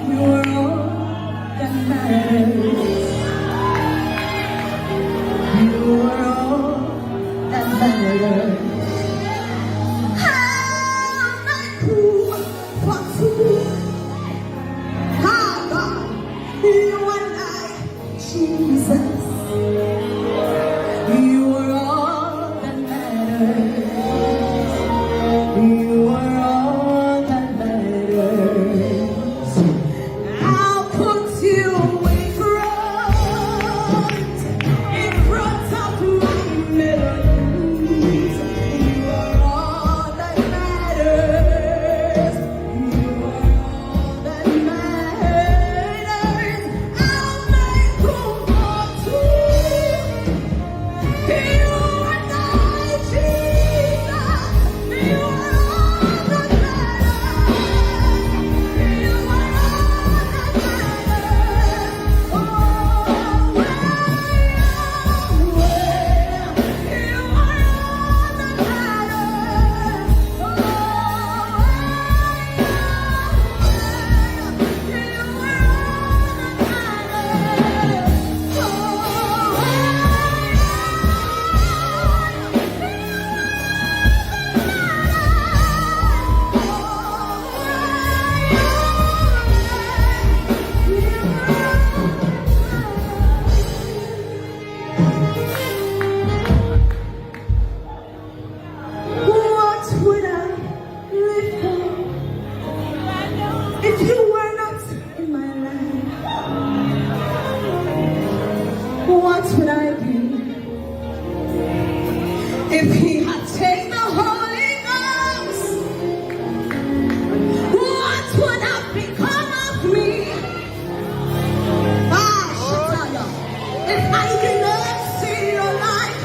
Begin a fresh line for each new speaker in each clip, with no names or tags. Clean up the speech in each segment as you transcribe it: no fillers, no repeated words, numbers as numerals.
You're all that matters. You're all that matters. How I prove for two. How God, you and I, Jesus. You are all that matters. You are all that matters. I'll put you in front of my melodies. You are all that matters. You are all that matters. I'll make room for two. You and I, Jesus. You are all that matters. You are all that matters. Oh, well, you are all that matters. Oh, what would I live for if you were not in my life? What would I be if he had taken the Holy Ghost? What would have become of me? Shataya, if I did not see your light,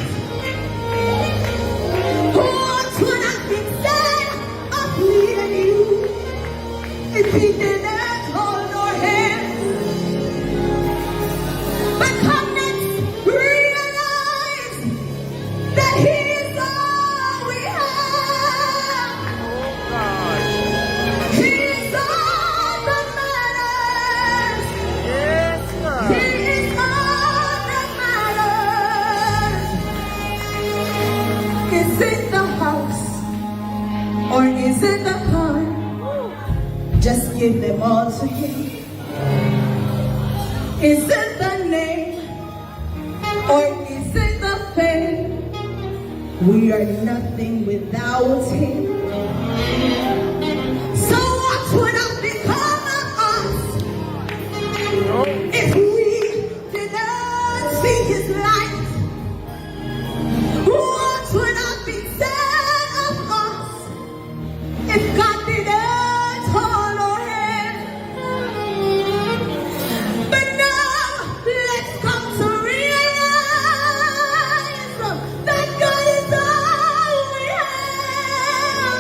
what would have been said of me and you if he didn't hold our hands? But come, let's realize that he is all we have. He is all that matters. He is all that matters. Is it the house or is it the car? Just give them all to him. Is it the name or is it the fame? We are nothing without him. So what would have become of us if we did not see his light? What would have been said of us if God didn't hold our hand? But now let's come to realize that God is all we have.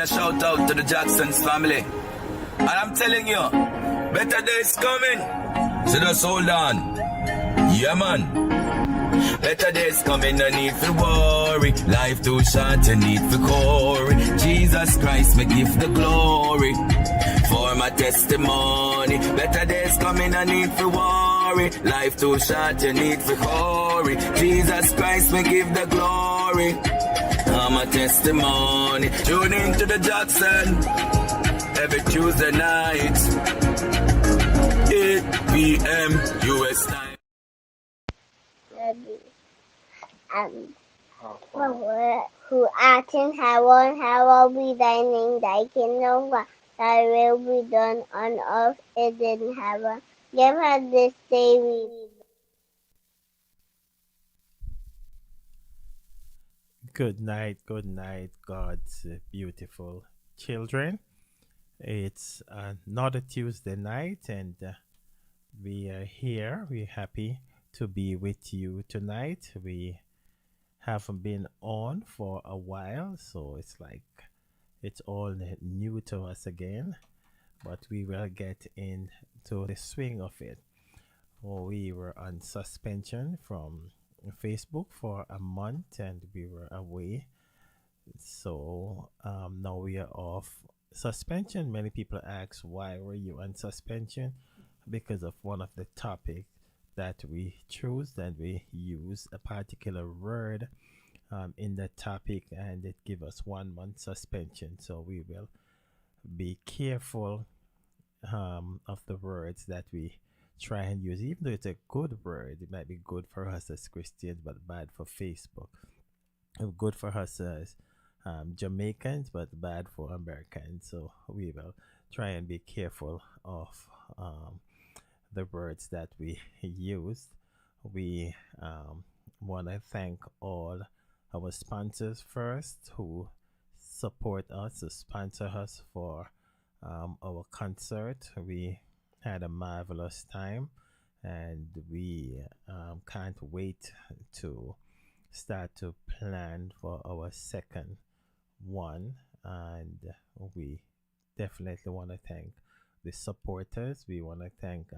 a shout out to the Jacksons family. And I'm telling you, better days coming. So just hold on. Yeah, man. Better days coming, no need for worry. Life too short, you need for glory. Jesus Christ, me give the glory for my testimony. Better days coming, no need for worry. Life too short, you need for glory. Jesus Christ, me give the glory for my testimony. Tune in to the Jackson every Tuesday night, 8 p.m. US time.
Who art in heaven, hallowed be thy name, thy kingdom come, thy will be done on earth as in heaven. Give us this day we
Good night, God's beautiful children. It's another Tuesday night, and we are here. We're happy to be with you tonight. We haven't been on for a while, so it's like it's all new to us again, but we will get into the swing of it. We were on suspension from Facebook for a month and we were away. So now we are off suspension. Many people ask, why were you on suspension? Because of one of the topics that we choose, and we use a particular word in that topic, and it give us 1 month suspension. So we will be careful of the words that we try and use. Even though it's a good word, it might be good for us as Christians, but bad for Facebook. Good for us as Jamaicans, but bad for Americans. So we will try and be careful of the words that we use. We want to thank all our sponsors first who support us, to sponsor us for our concert. We had a marvelous time, and we can't wait to start to plan for our second one. And we definitely want to thank the supporters. We want to thank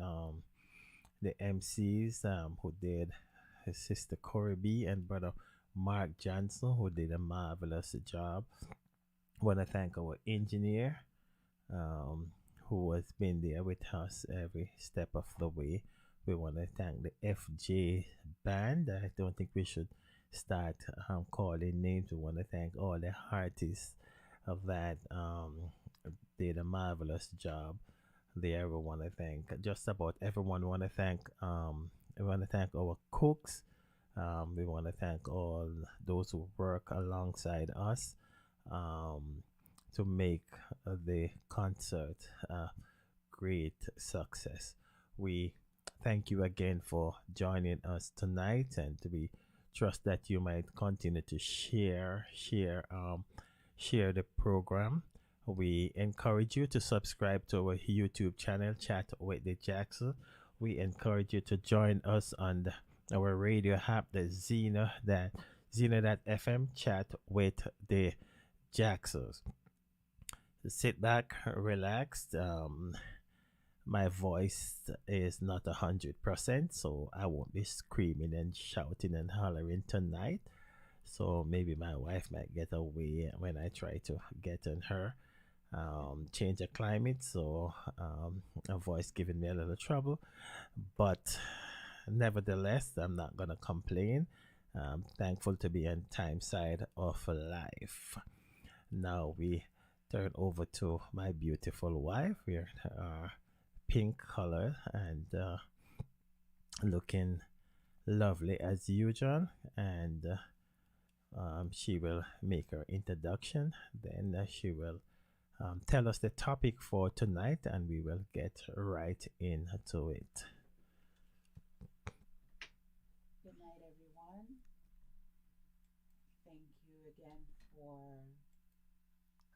the MCs who did, his sister Corey B and brother Mark Johnson, who did a marvelous job. Want to thank our engineer who has been there with us every step of the way. We want to thank the FJ band. I don't think we should start calling names. We want to thank all the artists of that did a marvelous job there. We want to thank just about everyone. We want to thank our cooks. We want to thank all those who work alongside us to make the concert a great success. We thank you again for joining us tonight, and we trust that you might continue to share the program. We encourage you to subscribe to our YouTube channel, Chat with the Jackson. We encourage you to join us on our radio app, the Zena.fm, Chat with the Jacksons. Sit back, relax. My voice is not 100%, so I won't be screaming and shouting and hollering tonight. So maybe my wife might get away when I try to get on her. Change of climate, so a voice giving me a little trouble, but nevertheless, I'm not gonna complain. I'm thankful to be on time side of life. Now we turn over to my beautiful wife. We're pink color and looking lovely as usual, and she will make her introduction. Then she will tell us the topic for tonight, and we will get right into it.
Good night, everyone. Thank you again for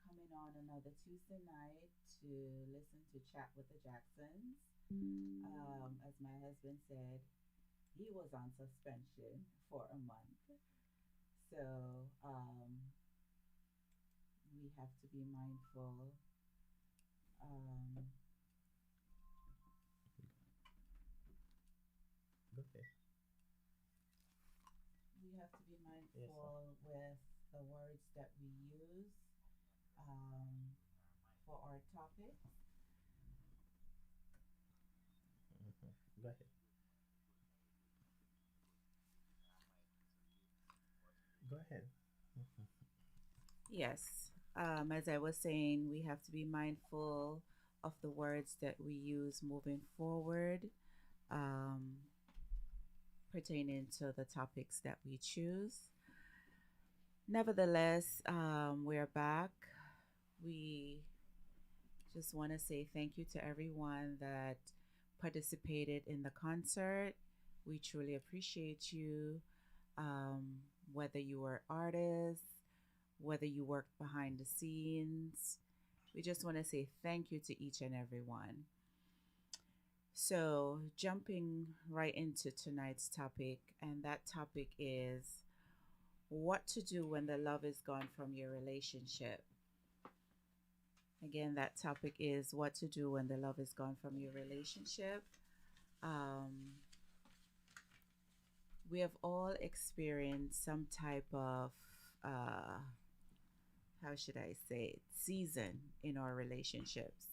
coming on another Tuesday night to listen to Chat with the Jacksons. As my husband said, he was on suspension for a month. So we have to be mindful. Um,
Okay.
we have to be
Yes, sir.
mindful with the words that we use um, for our topics.
Go ahead. Go ahead.
Yes. As I was saying, we have to be mindful of the words that we use moving forward, um, pertaining to the topics that we choose. Nevertheless, we're back. We just want to say thank you to everyone that participated in the concert. We truly appreciate you. Um, whether you were artists, whether you worked behind the scenes, we just want to say thank you to each and every one. So, jumping right into tonight's topic, and that topic is what to do when the love is gone from your relationship. Again, that topic is what to do when the love is gone from your relationship. Um, we have all experienced some type of, uh, how should I say it, season in our relationships.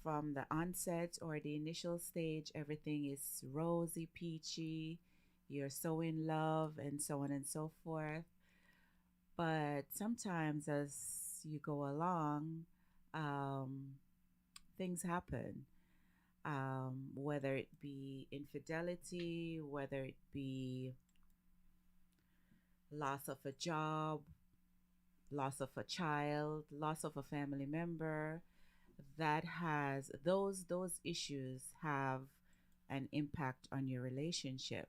From the onset or the initial stage, everything is rosy, peachy, you're so in love, and so on and so forth. But sometimes as you go along, um, things happen, whether it be infidelity, whether it be loss of a job, loss of a child, loss of a family member, that has those issues have an impact on your relationship.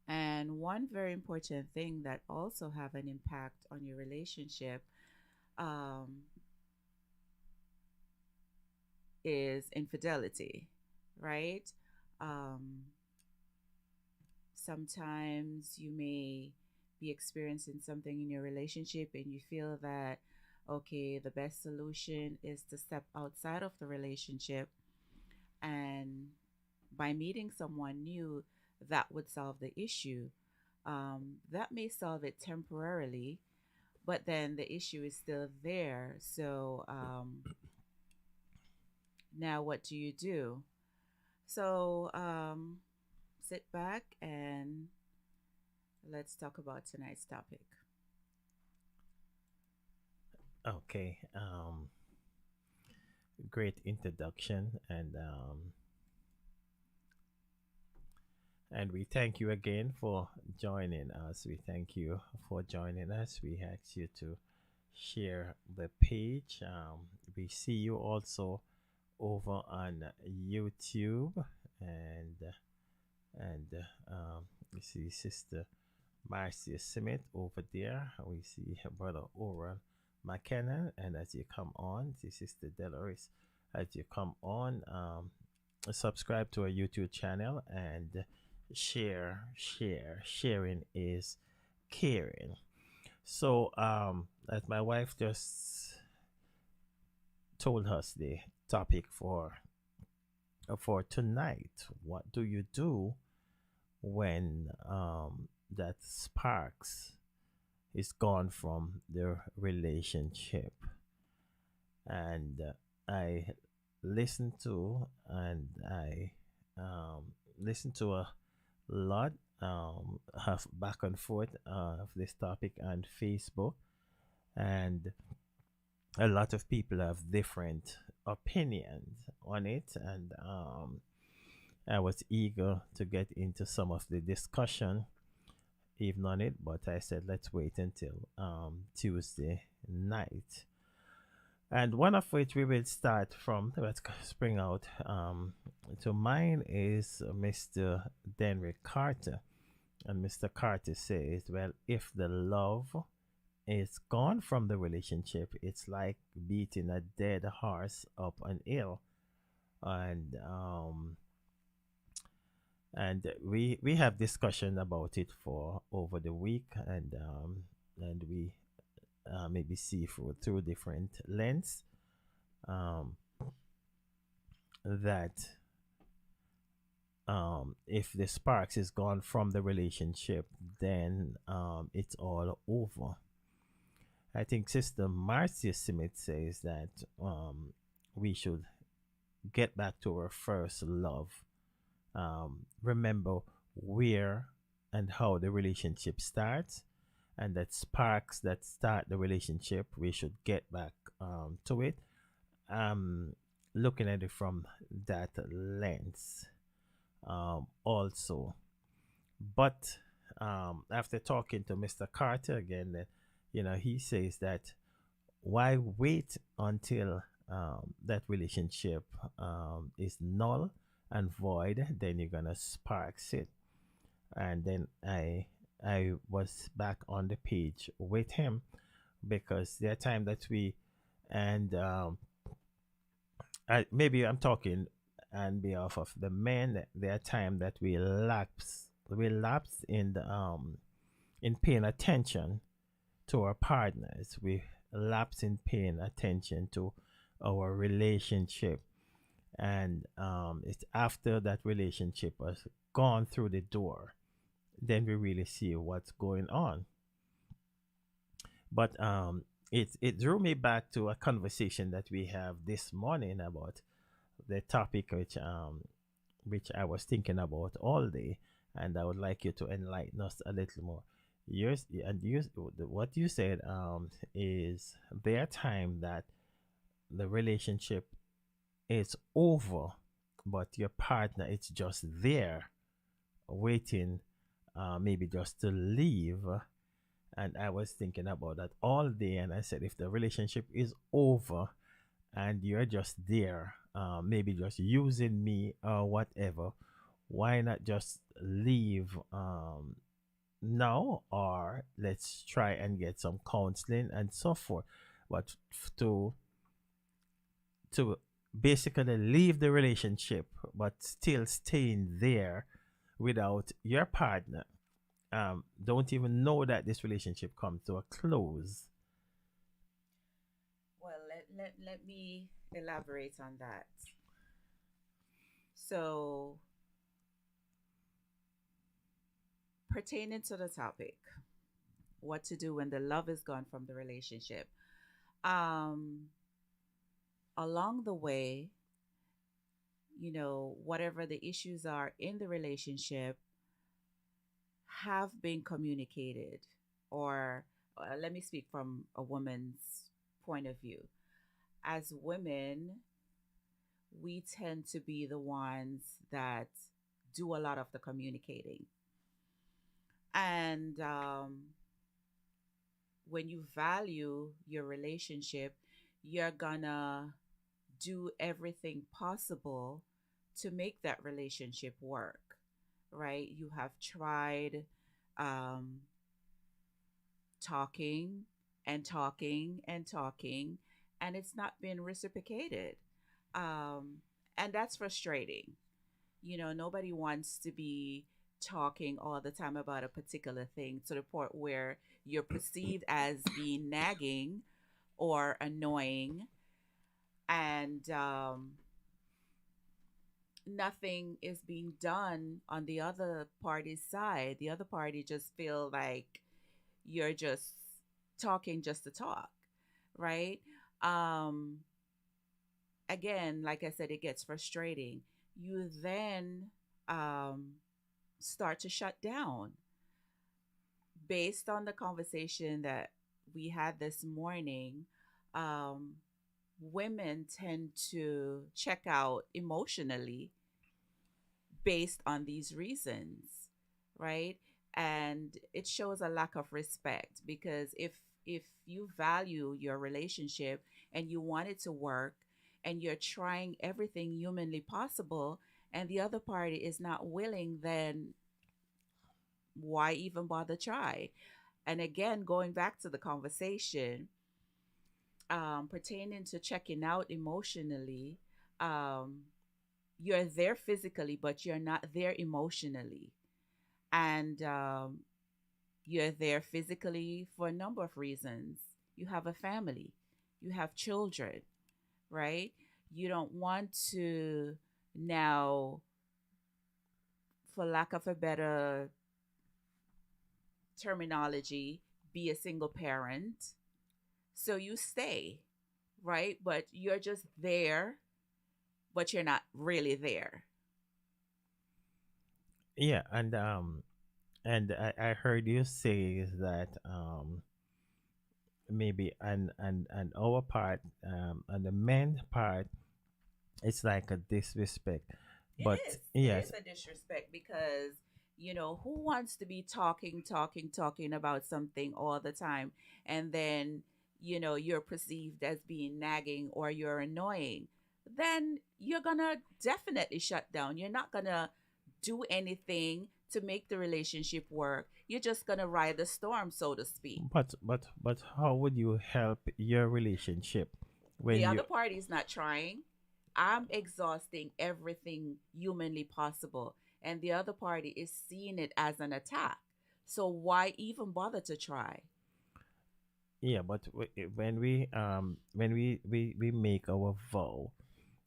And one very important thing that also have an impact on your relationship um, is infidelity, right? Um, Sometimes you may be experiencing something in your relationship and you feel that, okay, the best solution is to step outside of the relationship. And by meeting someone new, that would solve the issue. That may solve it temporarily, but then the issue is still there. So now what do you do? So sit back and let's talk about tonight's topic.
Okay. Great introduction, and we thank you again for joining us. We thank you for joining us. We ask you to share the page. We see you also over on YouTube, and and we see Sister Marcia Smith over there. We see Brother Oral McKenna, and as you come on, see Sister Dolores. As you come on, subscribe to our YouTube channel and sharing is caring. So as my wife just told us the topic for tonight, what do you do when that sparks is gone from the relationship? And I listened to and I listened to a lot of back and forth of this topic on Facebook, and a lot of people have different opinions on it, and I was eager to get into some of the discussion even on it, but I said let's wait until Tuesday night. And one of which we will start from, let's spring out. So mine is Mr. Denry Carter. And Mr. Carter says, well, if the love is gone from the relationship, it's like beating a dead horse up an hill. And we have discussion about it for over the week, and and we maybe see through different lens, um, that if the sparks is gone from the relationship, then it's all over. I think Sister Marcia Smith says that we should get back to our first love. Remember where and how the relationship starts, and that sparks that start the relationship, we should get back to it. Um, Looking at it from that lens, also. But after talking to Mr. Carter again, he says that why wait until that relationship is null and void, then you're gonna sparks it. And then I was back on the page with him, because there are time that we and maybe I'm talking on behalf of the men. There are time that we lapse in paying attention to our partners. We lapse in paying attention to our relationship, and it's after that relationship has gone through the door, then we really see what's going on. But it drew me back to a conversation that we have this morning about the topic which I was thinking about all day, and I would like you to enlighten us a little more. What you said is there time that the relationship is over, but your partner is just there waiting, maybe just to leave. And I was thinking about that all day, and I said, if the relationship is over and you're just there, maybe just using me or whatever, why not just leave now, or let's try and get some counseling and so forth. But to basically leave the relationship but still staying there without your partner, don't even know that this relationship comes to a close.
Well, let me elaborate on that. So, pertaining to the topic, what to do when the love is gone from the relationship. Um, Along the way, whatever the issues are in the relationship have been communicated, or let me speak from a woman's point of view. As women, we tend to be the ones that do a lot of the communicating. And when you value your relationship, you're gonna do everything possible to make that relationship work, right? You have tried um, talking and talking and talking, and it's not been reciprocated. Um, and that's frustrating. Nobody wants to be talking all the time about a particular thing to the point where you're perceived as being nagging or annoying, and nothing is being done on the other party's side. The other party just feel like you're just talking just to talk, right? Um, Again, like I said, it gets frustrating. You then um, start to shut down based on the conversation that we had this morning. Um, Women tend to check out emotionally based on these reasons, right? And it shows a lack of respect, because if you value your relationship and you want it to work, and you're trying everything humanly possible, and the other party is not willing, then why even bother try? And again, going back to the conversation, pertaining to checking out emotionally, um, you're there physically, but you're not there emotionally. And You're there physically for a number of reasons. You have a family, you have children, right? You don't want to now, for lack of a better terminology, be a single parent. So you stay, right? But you're just there, but you're not really there.
Yeah, and I heard you say is that maybe and our part and the men part, it's like a disrespect.
It
But
is. It
yes,
is a disrespect because, who wants to be talking, talking, talking about something all the time and then, you're perceived as being nagging or you're annoying? Then you're going to definitely shut down. You're not going to do anything to make the relationship work. You're just going to ride the storm, so to speak.
but how would you help your relationship
The
when you
other party is not trying. I'm exhausting everything humanly possible, and the other party is seeing it as an attack. So why even bother to try?
yeah, but when we make our vow,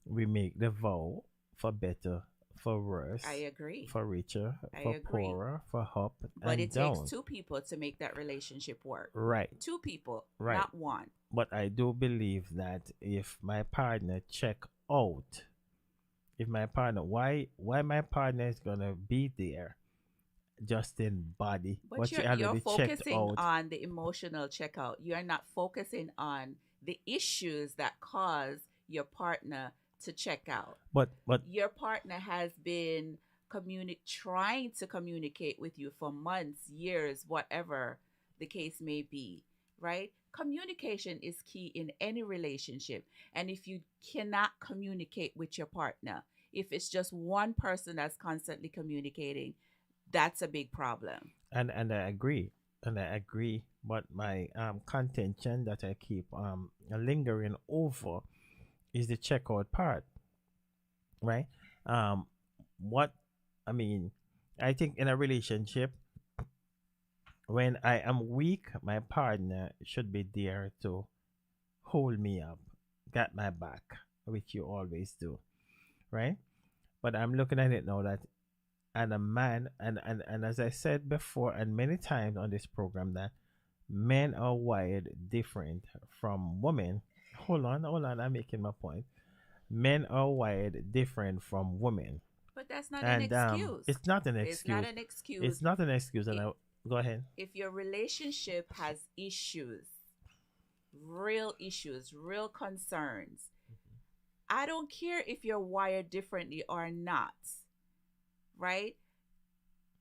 we make the vow for better, for
I
worse,
agree.
for richer,
I
for
agree.
poorer, for up
But
and
it takes
down.
two people to make that relationship work.
Right,
Two people,
right.
not one.
But I do believe that if my partner check out, if my partner, why my partner is gonna be there just in body,
But
but she
you're
already checked
focusing
out.
on the emotional checkout. You're not focusing on the issues that cause your partner to check out.
But
Your partner has been trying to communicate with you for months, years, whatever the case may be, right? Communication is key in any relationship. And if you cannot communicate with your partner, if it's just one person that's constantly communicating, that's a big problem.
and I agree. But my contention that I keep lingering over is the checkout part, right? Um, what I mean, I think in a relationship, when I am weak, my partner should be there to hold me up, got my back, which you always do, right? But I'm looking at it now that and a man and as I said before and many times on this program that men are wired different from women. Hold on, I'm making my point. Men are wired different from women.
But that's not an
And
excuse.
it's not an
It's not
excuse.
an
It's
excuse.
not an excuse and
I-
I go ahead.
If your relationship has issues, real concerns, I don't care if you're wired differently or not, right?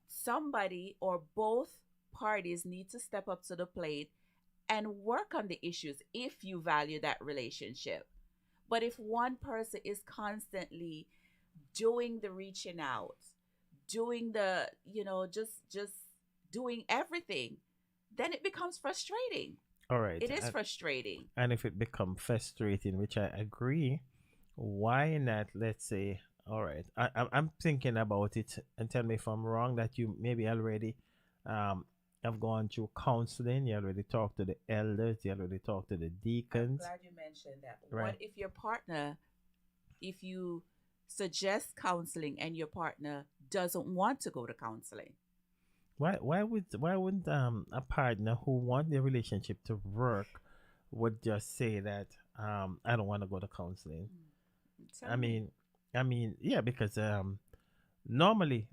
Somebody or both parties need to step up to the plate and work on the issues if you value that relationship. But if one person is constantly doing the reaching out, doing the, just doing everything, then it becomes frustrating.
All right.
It is frustrating.
And if it become frustrating, which I agree, why not? Let's say, all right, I'm thinking about it, and tell me if I'm wrong. That you maybe already um have gone through counseling. You already talked to the elders. You already talked to the
I'm
deacons,
glad you mentioned that.
right?
What if your partner, if you suggest counseling and your partner doesn't want to go to counseling?
Why wouldn't a partner who want their relationship to work would just say that I don't want to go to counseling?
Tell
I
me.
mean, yeah, because normally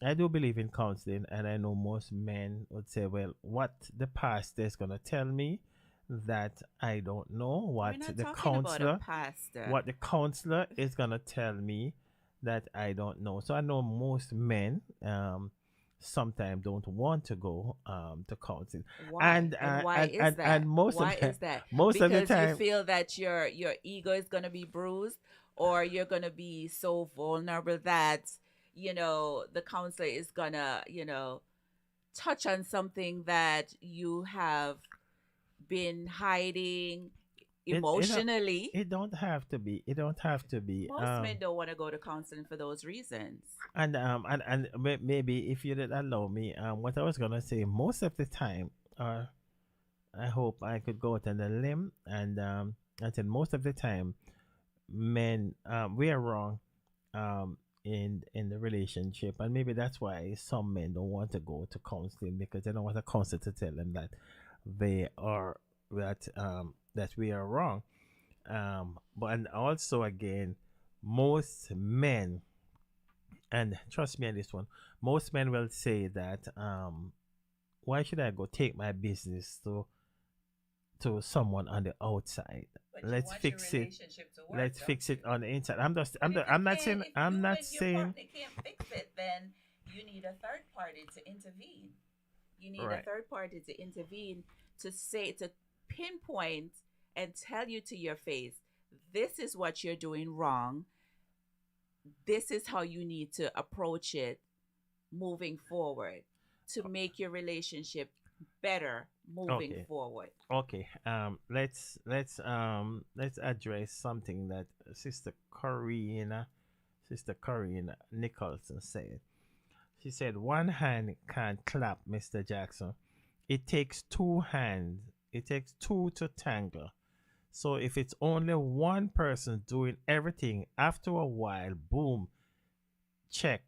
I do believe in counseling, and I know most men would say, well, what the pastor is gonna tell me that I don't know,
We're not talking about a pastor.
what the counselor is gonna tell me that I don't know. So I know most men sometimes don't want to go to counseling,
Why? And why is
and
that? Why is that?
most of the
Because you
time,
feel that your ego is going to be bruised, or you're going to be so vulnerable that, the counselor is going to, touch on something that you have been hiding. emotionally.
It don't have to be. It don't have to be.
Most men don't want to go to counseling for those reasons.
Maybe if you did allow me, what I was gonna say, most of the time, I hope I could go out on a limb and said most of the time, men, we are wrong, in the relationship, and maybe that's why some men don't want to go to counseling, because they don't want a counselor to tell them that they are that we are wrong. But and also again, most men, and trust me on this one, most men will say that why should I go take my business to someone on the outside?
But you
Let's
want
fix
your
it.
relationship to work,
Let's
don't
fix it
you?
on the inside.
But
I'm not
if
saying.
you
I'm not
and your
saying.
partner can't fix it, then you need a third party to intervene. You need a
Right.
third party to intervene to pinpoint and tell you to your face, this is what you're doing wrong. This is how you need to approach it moving forward to make your relationship better moving
Okay.
forward.
Okay. Let's address something that Sister Corina Nicholson said. She said, "One hand can't clap, Mr. Jackson. It takes two hands. It takes two to tangle. So if it's only one person doing everything, after a while, boom, check,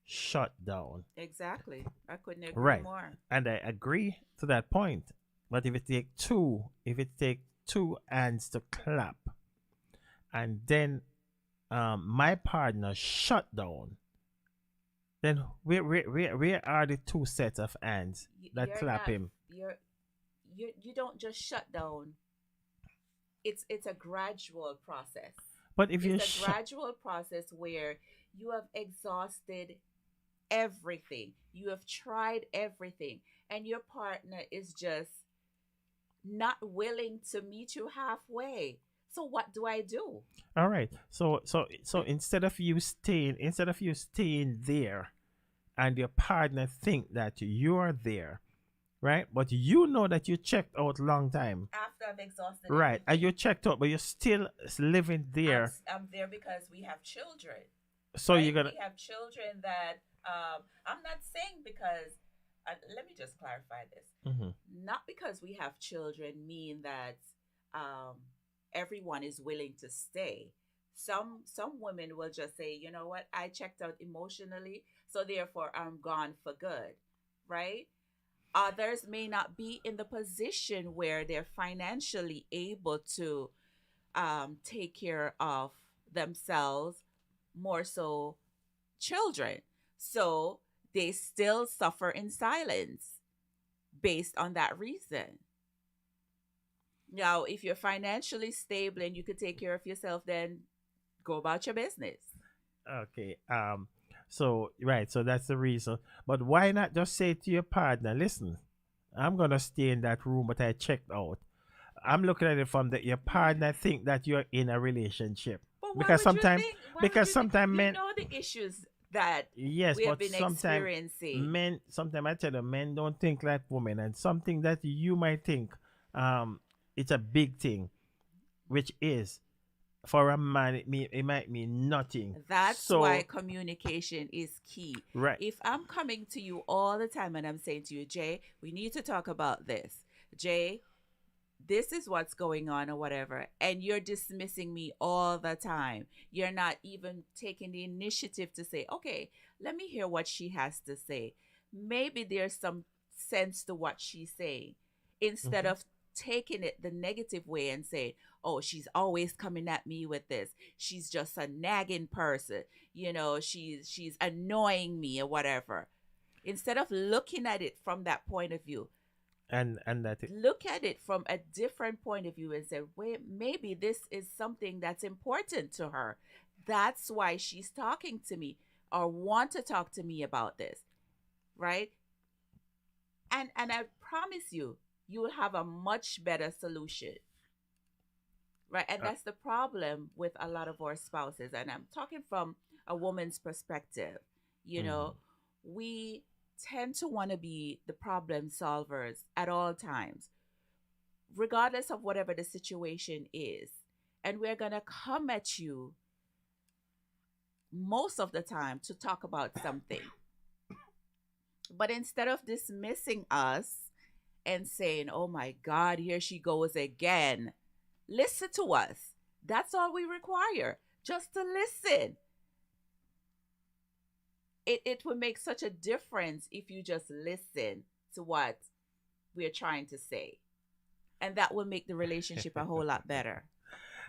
shut down."
Exactly. I couldn't agree
Right.
more.
And I agree to that point. But if it take two hands to clap, and then my partner shut down, then where are the two sets of hands that
You're
clap
not
him?
you don't just shut down. It's a gradual process.
But if you
It's a
shut,
gradual process where you have exhausted everything. You have tried everything, and your partner is just not willing to meet you halfway. So what do I do?
all right. So instead of you staying there, and your partner think that you're there, right? But you know that you checked out long time,
After I've exhausted
right? And
everything,
you checked out, but you're still living there.
I'm there because we have children.
So
Right?
you're gonna
We have children that I'm not saying because let me just clarify this.
Mhm.
Not because we have children mean that um, everyone is willing to stay. Some women will just say, you know what, I checked out emotionally, so therefore I'm gone for good, right? Others may not be in the position where they're financially able to take care of themselves, more so children. So they still suffer in silence based on that reason. Now, if you're financially stable and you could take care of yourself, then go about your business.
Okay. So right. So that's the reason. But why not just say to your partner, "Listen, I'm gonna stay in that room, but I checked out." I'm looking at it from your partner think that you're in a relationship,
But why
because
would you
sometimes
think? Why would
because
you think?
sometimes
You
men,
know the issues that
yes,
we have
but
been
sometimes
experiencing.
sometimes I tell you, men don't think like women, and something that you might think it's a big thing, which is for a man it might mean nothing.
That's why
So
communication is key.
right.
If I'm coming to you all the time and I'm saying to you, Jay, we need to talk about this. Jay, this is what's going on or whatever, and you're dismissing me all the time. You're not even taking the initiative to say, okay, let me hear what she has to say. Maybe there's some sense to what she's saying, instead
Mhm.
of taking it the negative way and saying, oh, she's always coming at me with this, she's just a nagging person, she's annoying me or whatever. Instead of looking at it from that point of view,
And that
look at it from a different point of view and say, wait, maybe this is something that's important to her. That's why she's talking to me or want to talk to me about this, right? And I promise you, you will have a much better solution, right? And
uh,
that's the problem with a lot of our spouses. And I'm talking from a woman's perspective. You
mhm.
know, we tend to want to be the problem solvers at all times. regardless of whatever the situation is. And we're going to come at you most of the time to talk about something. But instead of dismissing us and saying, oh my God, here she goes again, listen to us. That's all we require, just to listen. It will make such a difference if you just listen to what we're trying to say. And that will make the relationship a whole lot better.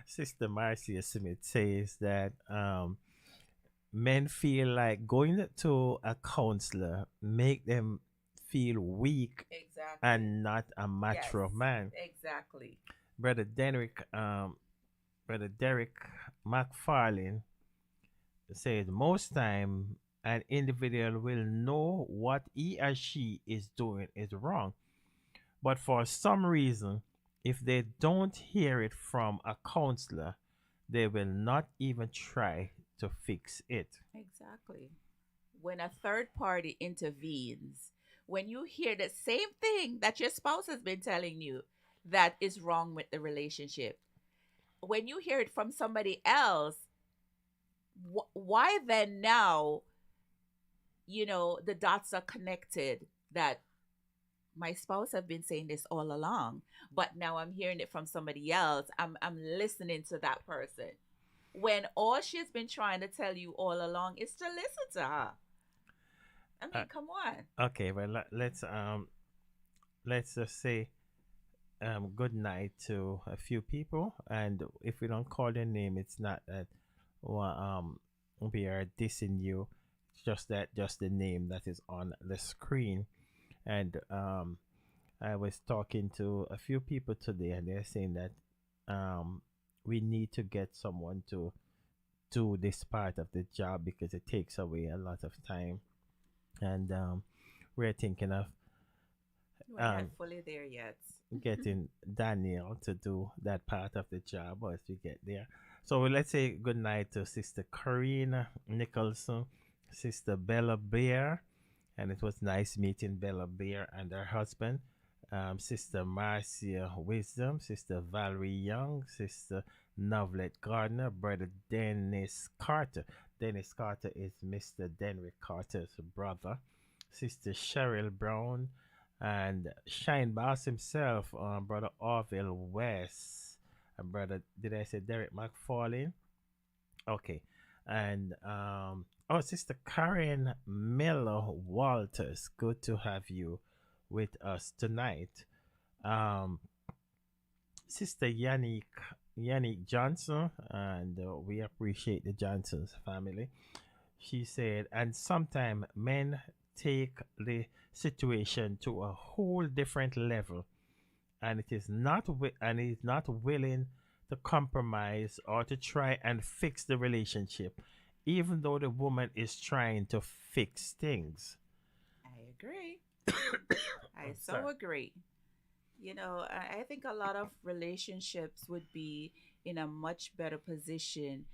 Sister Marcia Smith says that men feel like going to a counselor make them feel weak
Exactly.
and not a mature
Yes,
man.
exactly.
Brother Derek McFarlane said most time an individual will know what he or she is doing is wrong, but for some reason, if they don't hear it from a counselor, they will not even try to fix it.
Exactly. When a third party intervenes, when you hear the same thing that your spouse has been telling you that is wrong with the relationship, when you hear it from somebody else, why then now, the dots are connected that my spouse have been saying this all along, but now I'm hearing it from somebody else. I'm listening to that person when all she's been trying to tell you all along is to listen to her. I
Uh,
mean, come on.
okay, well let's just say good night to a few people, and if we don't call their name, it's not that well, we are dissing you. It's just the name that is on the screen, and I was talking to a few people today, and they're saying that we need to get someone to do this part of the job because it takes away a lot of time, and we're thinking of
We're not
um,
fully there yet.
getting Daniel to do that part of the job as we get there. So let's say good night to Sister Karina Nicholson, Sister Bella Bear, and it was nice meeting Bella Bear and her husband, Sister Marcia Wisdom, Sister Valerie Young, Sister Novelet Gardner, Brother Dennis Carter. Dennis Carter is Mr. Denrick Carter's brother. Sister Cheryl Brown, and Shine Boss himself, Brother Orville West, and Brother, did I say Derek McFarlane? Okay. And oh, Sister Karen Miller Walters, good to have you with us tonight. Um, Sister Yannick Johnson, and we appreciate the Johnsons family. She said, and sometimes men take the situation to a whole different level, and it is not willing to compromise or to try and fix the relationship, even though the woman is trying to fix things.
I agree. I
I'm
so
sorry.
agree. I think a lot of relationships would be in a much better position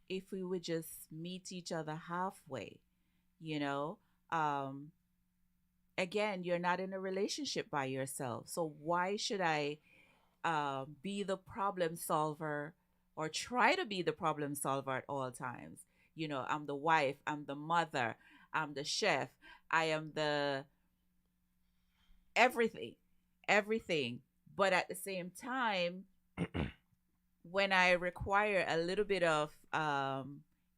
if we would just meet each other halfway. You know, um, again, you're not in a relationship by yourself. So why should I be the problem solver or try to be the problem solver at all times? I'm the wife, I'm the mother, I'm the chef, I am the everything, everything. But at the same time, when I require a little bit of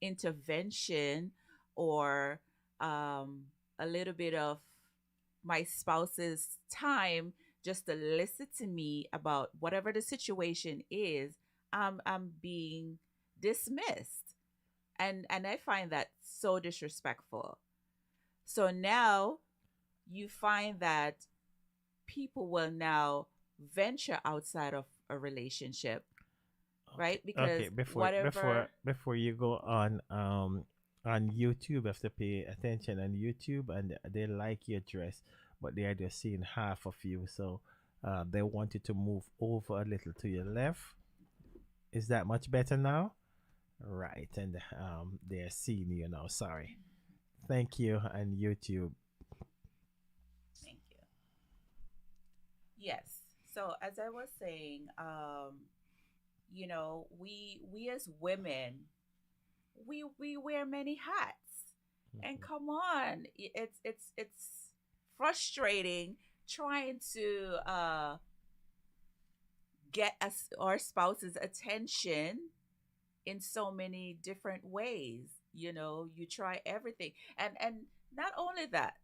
intervention or a little bit of my spouse's time just to listen to me about whatever the situation is, I'm being dismissed. And I find that so disrespectful. So now you find that people will now venture outside of a relationship,
Okay,
right? Because
okay. Before
whatever.
before you go on YouTube, you have to pay attention on YouTube, and they like your dress, but they are just seeing half of you, so they want you to move over a little to your left. Is that much better now? Right, and they're seeing you now. Sorry. Thank you on YouTube.
Thank you. Yes. So as I was saying, we as women, we wear many hats, and
Mhm.
come on, it's frustrating trying to get us our spouse's attention in so many different ways. You try everything, and not only that,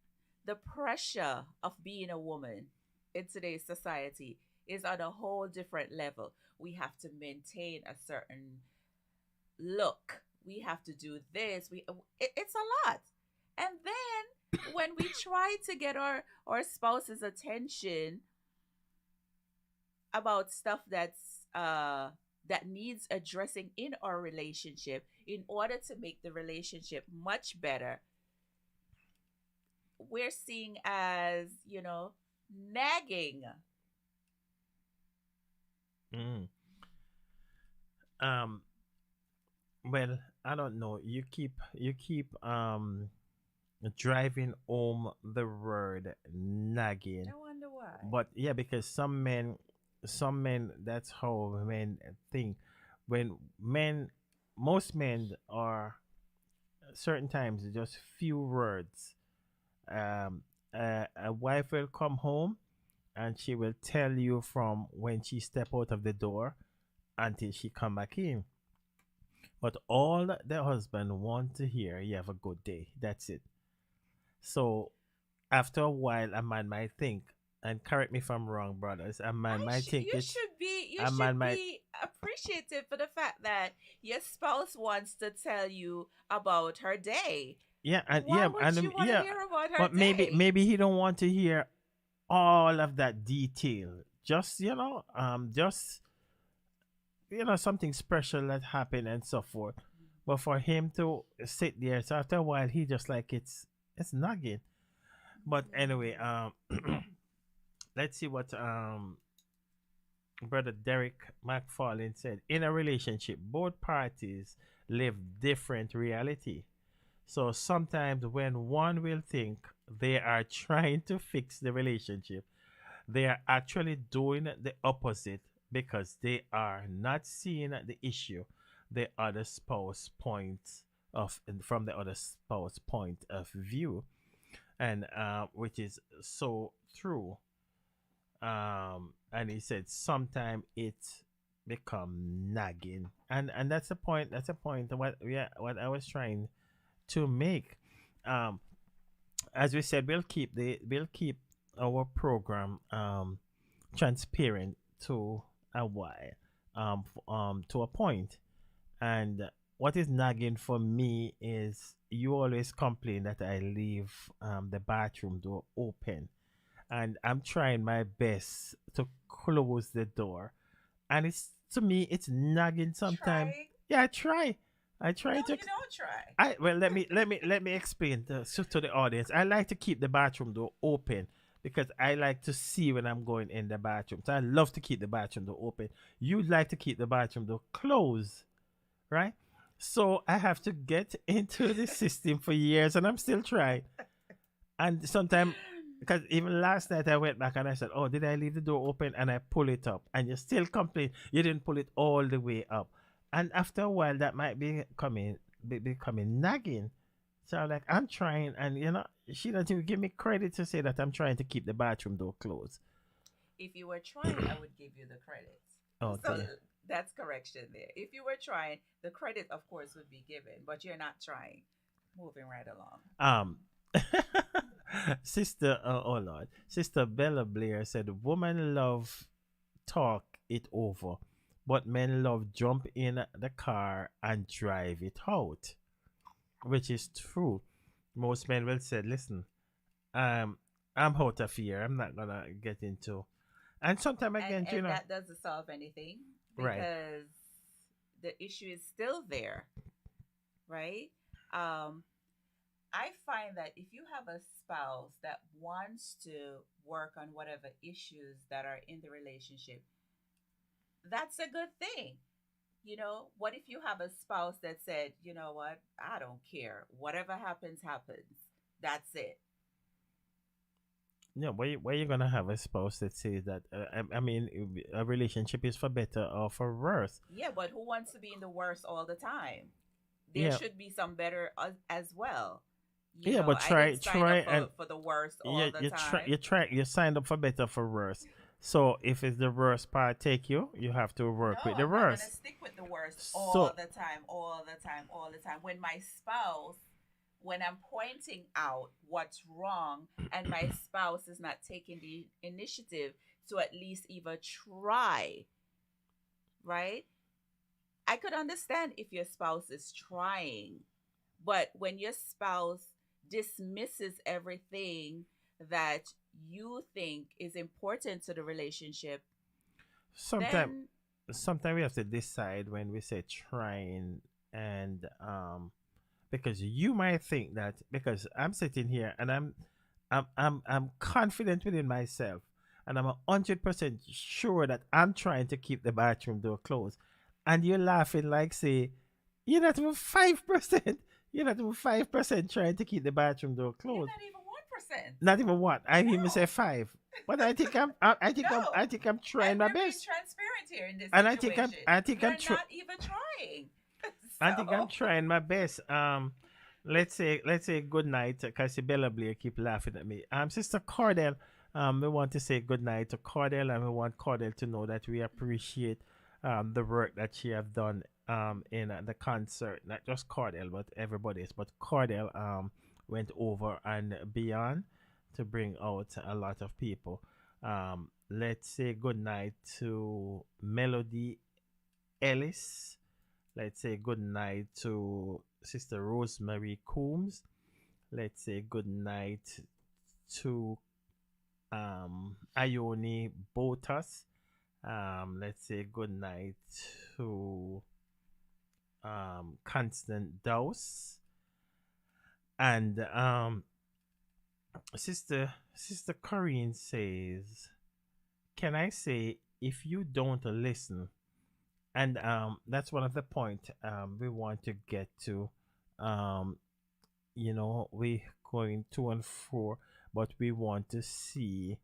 the pressure of being a woman in today's society is on a whole different level. We have to maintain a certain look. We have to do this. It's a lot. And then when we try to get our spouse's attention about stuff that needs addressing in our relationship in order to make the relationship much better, we're seeing as, nagging.
Mm. Um, well, I don't know. You keep driving home the word nagging.
I wonder why.
But yeah, because some men, that's how men think. When men, most men are certain times just few words. A wife will come home and she will tell you from when she step out of the door until she come back in. But all the husband want to hear, you have a good day. That's it. So after a while, a man might think, and correct me if I'm wrong, brothers. A man might think
You
it's
should be you
a man
should
might
be appreciative for the fact that your spouse wants to tell you about her day.
yeah, and
Why
yeah,
would
and
you want to
yeah,
hear about her
but maybe
day?
maybe he don't want to hear all of that detail. Just just something special that happened and so forth. But for him to sit there, so after a while, he just like it's nagging. But anyway, let's see what brother Derek McFarlane said. In a relationship, both parties live different reality. So sometimes when one will think they are trying to fix the relationship, they are actually doing the opposite because they are not seeing the issue the other spouse point from the other spouse point of view, and which is so true. And he said sometimes it become nagging, and that's a point. That's a point. What I was trying to make. Um, as we said, we'll keep our program transparent to a while, to a point. And what is nagging for me is you always complain that I leave the bathroom door open, and I'm trying my best to close the door, and it's to me it's nagging sometimes.
Trying?
Yeah, I try
No,
to
you don't try.
well, let me explain to the audience. I like to keep the bathroom door open because I like to see when I'm going in the bathroom. So I love to keep the bathroom door open. You like to keep the bathroom door closed, right? So I have to get into the system for years, and I'm still trying. And sometimes, because even last night I went back and I said, "Oh, did I leave the door open?" And I pull it up, and you still complain you didn't pull it all the way up. And after a while, that might becoming nagging. So I'm like, I'm trying, and she doesn't even give me credit to say that I'm trying to keep the bathroom door closed.
If you were trying, I would give you the credit. So
Okay.
that's correction there. If you were trying, the credit, of course, would be given, but you're not trying. Moving right along.
Um, oh Lord, Sister Bella Blair said, "Women love talk it over, but men love jump in the car and drive it out," which is true. Most men will say, "Listen, um, I'm out of here. I'm not gonna get into." And sometimes
and
again,
and that doesn't solve anything
right?
because the issue is still there, right? um I find that if you have a spouse that wants to work on whatever issues that are in the relationship, that's a good thing. What if you have a spouse that said, you know what, I don't care, whatever happens happens, that's it.
Yeah, why you gonna have a spouse that says that? I mean, a relationship is for better or for worse.
Yeah, but who wants to be in the worst all the time? There
Yeah,
should be some better as well. You
yeah,
know,
but
I didn't sign up
try and
for the worst all
yeah,
the time.
you signed up for better for worse. So if it's the worst part take you, you have to work
No,
with the
I'm not gonna
worst.
stick with the worst all
So
the time, all the time, all the time. When my spouse, when I'm pointing out what's wrong, and my spouse is not taking the initiative to at least even try, right? I could understand if your spouse is trying, but when your spouse dismisses everything that you think is important to the relationship,
sometimes
then
sometimes we have to decide when we say trying and because you might think that because I'm sitting here and I'm confident within myself and I'm 100% sure that I'm trying to keep the bathroom door closed and you're laughing like say you're not even 5%. You're not even 5% trying to keep the bathroom door
you're
closed.
not even 1%.
Not even what I even say
No,
5. But I
no.
think I'm trying
And
my
we're being
best.
transparent here in this
And
situation.
I think
You're not even trying.
I think I'm
So,
trying my best. Let's say good night because Bella Blair keep laughing at me. Sister Cordell, we want to say good night to Cordell, and we want Cordell to know that we appreciate the work that she have done in the concert. Not just Cordell, but everybody's. But Cordell went over and beyond to bring out a lot of people. Let's say good night to Melody Ellis. Let's say good night to Sister Rosemary Coombs. Let's say good night to Ione Botas. Let's say good night to Constant Dowse. And Sister Corinne says, can I say if you don't listen, and that's one of the point we want to get to. um we going to and fro, but we want to see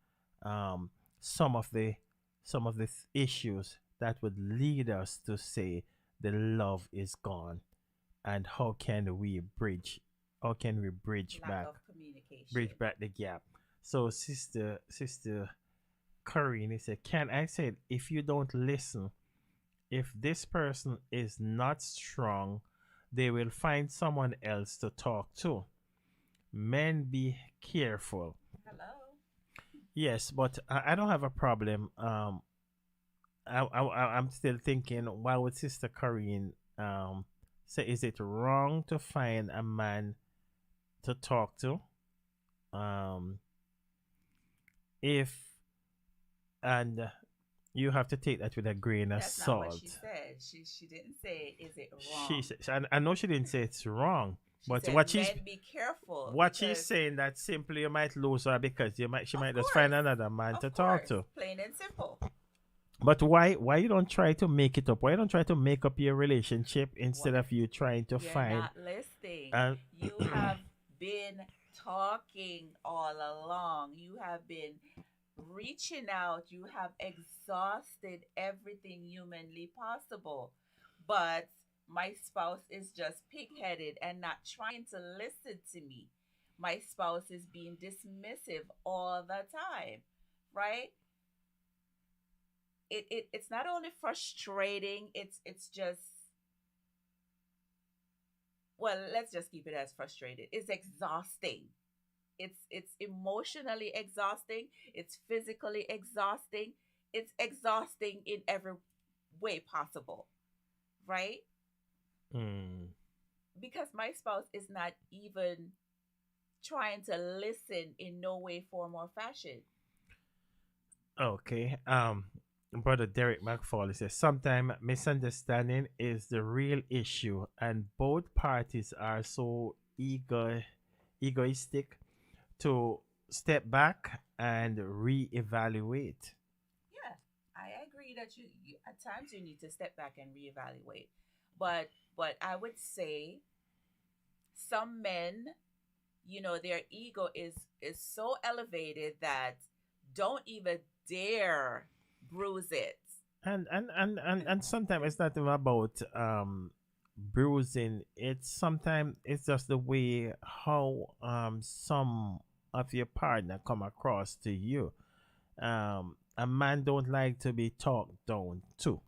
um some of the issues that would lead us to say the love is gone, and how can we
lack of communication.
bridge back the gap. So sister Corinne said, can I say if you don't listen, if this person is not strong, they will find someone else to talk to. Men, be careful.
Hello.
Yes, but I don't have a problem. I'm still thinking, why would Sister Corinne say, is it wrong to find a man to talk to? Um, if, and you have to take that with a grain of
That's not what she
salt.
said. She didn't say is it
She
wrong.
said, I know she didn't say it's wrong,
She
but
said men be careful
what she's
because
saying that simply you might lose her because she
of
might just find
course,
another man to
of
talk
course,
to.
plain and simple.
But why you don't try to make it up? Why you don't try to make up your relationship
What?
instead of you trying to
You're
find
not listening.
and
You have been talking all along. You have been reaching out. You have exhausted everything humanly possible. But my spouse is just pig-headed and not trying to listen to me. My spouse is being dismissive all the time, right? It's not only frustrating, it's just, well, let's just keep it as frustrated. It's exhausting. It's emotionally exhausting, it's physically exhausting, it's exhausting in every way possible, right?
mm,
Because my spouse is not even trying to listen in no way, form, or fashion.
okay. Brother Derek McFarlane says sometimes misunderstanding is the real issue, and both parties are so egoistic to step back and reevaluate.
Yeah, I agree that you at times you need to step back and reevaluate. But I would say some men, their ego is so elevated that don't even dare bruise it.
And sometimes it's not even about bruising. It's sometimes it's just the way how some of your partner come across to you. A man don't like to be talked down to.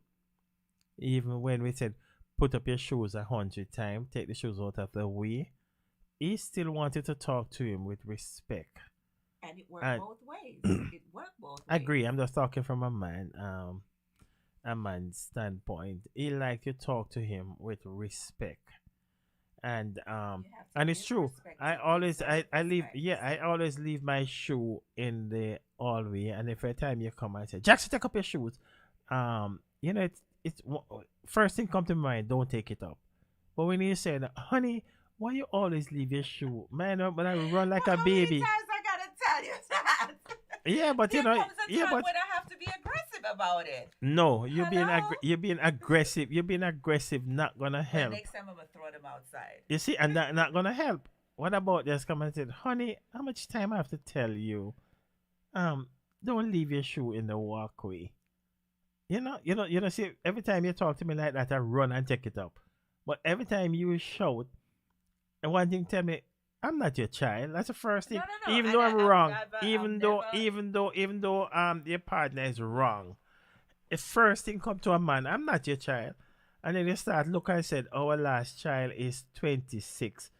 Even when we said put up your shoes 100 times, take the shoes out of the way, he still wanted to talk to him with respect.
And it worked
And
both ways. It worked both
I
ways.
agree. I'm just talking from a man's standpoint. He like to talk to him with respect, and
You have to
and it's
give
true.
respect
I
to
always
give
I leave
respect.
yeah I always leave my shoe in the hallway, and every time you come, I say, Jackson, take up your shoes. First thing come to mind. Don't take it up. But when you say, honey, why you always leave your shoe? Man, when I run like a
How many
baby.
times I gotta tell you that?
Yeah, but
There comes a
yeah,
time
but
when I have to be aggressive about it.
no,
Hello?
you're being aggressive. You're being aggressive. Not gonna
Well,
help.
next time I'm gonna throw them outside.
You see, and that not gonna help. What about just come and say, honey, how much time I have to tell you? Um, don't leave your shoe in the walkway. See, every time you talk to me like that, I run and take it up. But every time you shout, and one thing tell me, I'm not your child. That's the first thing.
No, no, no.
Even
And
though I'm
I've
wrong,
never,
even though your partner is wrong, the first thing come to a man, I'm not your child. And then you start look, I said, our last child is 26.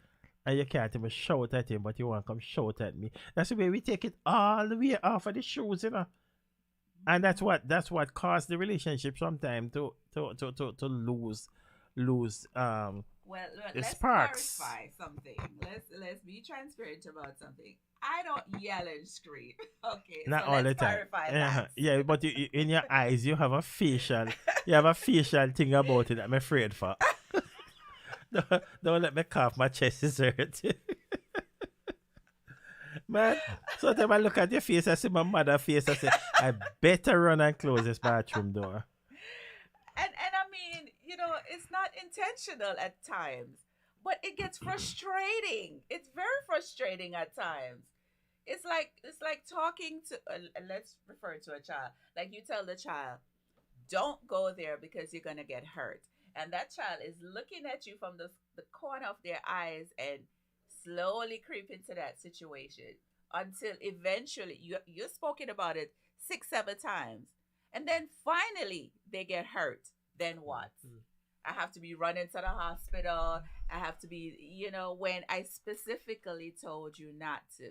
And you can't even shout at him, but you want to come shout at me. That's the way we take it all the way off of the shoes. And that's what caused the relationship sometimes to lose
well,
the
let's
sparks.
clarify something. Let's be transparent about something. I don't yell and scream. Okay,
Not
so
all the
let's
time.
clarify
Uh-huh.
that.
Yeah, but in your eyes you have a facial thing about it that I'm afraid for. Don't let me cough, my chest is hurt. Man, sometimes I look at your face, I see my mother's face, I say, I better run and close this bathroom door.
And I mean, it's not intentional at times, but it gets frustrating. It's very frustrating at times. It's like talking to let's refer to a child. Like you tell the child, don't go there because you're gonna get hurt, and that child is looking at you from the corner of their eyes and slowly creep into that situation until eventually you're spoken about it 6 7 times, and then finally they get hurt. Then what? I have to be running to the hospital. I have to be, when I specifically told you not to.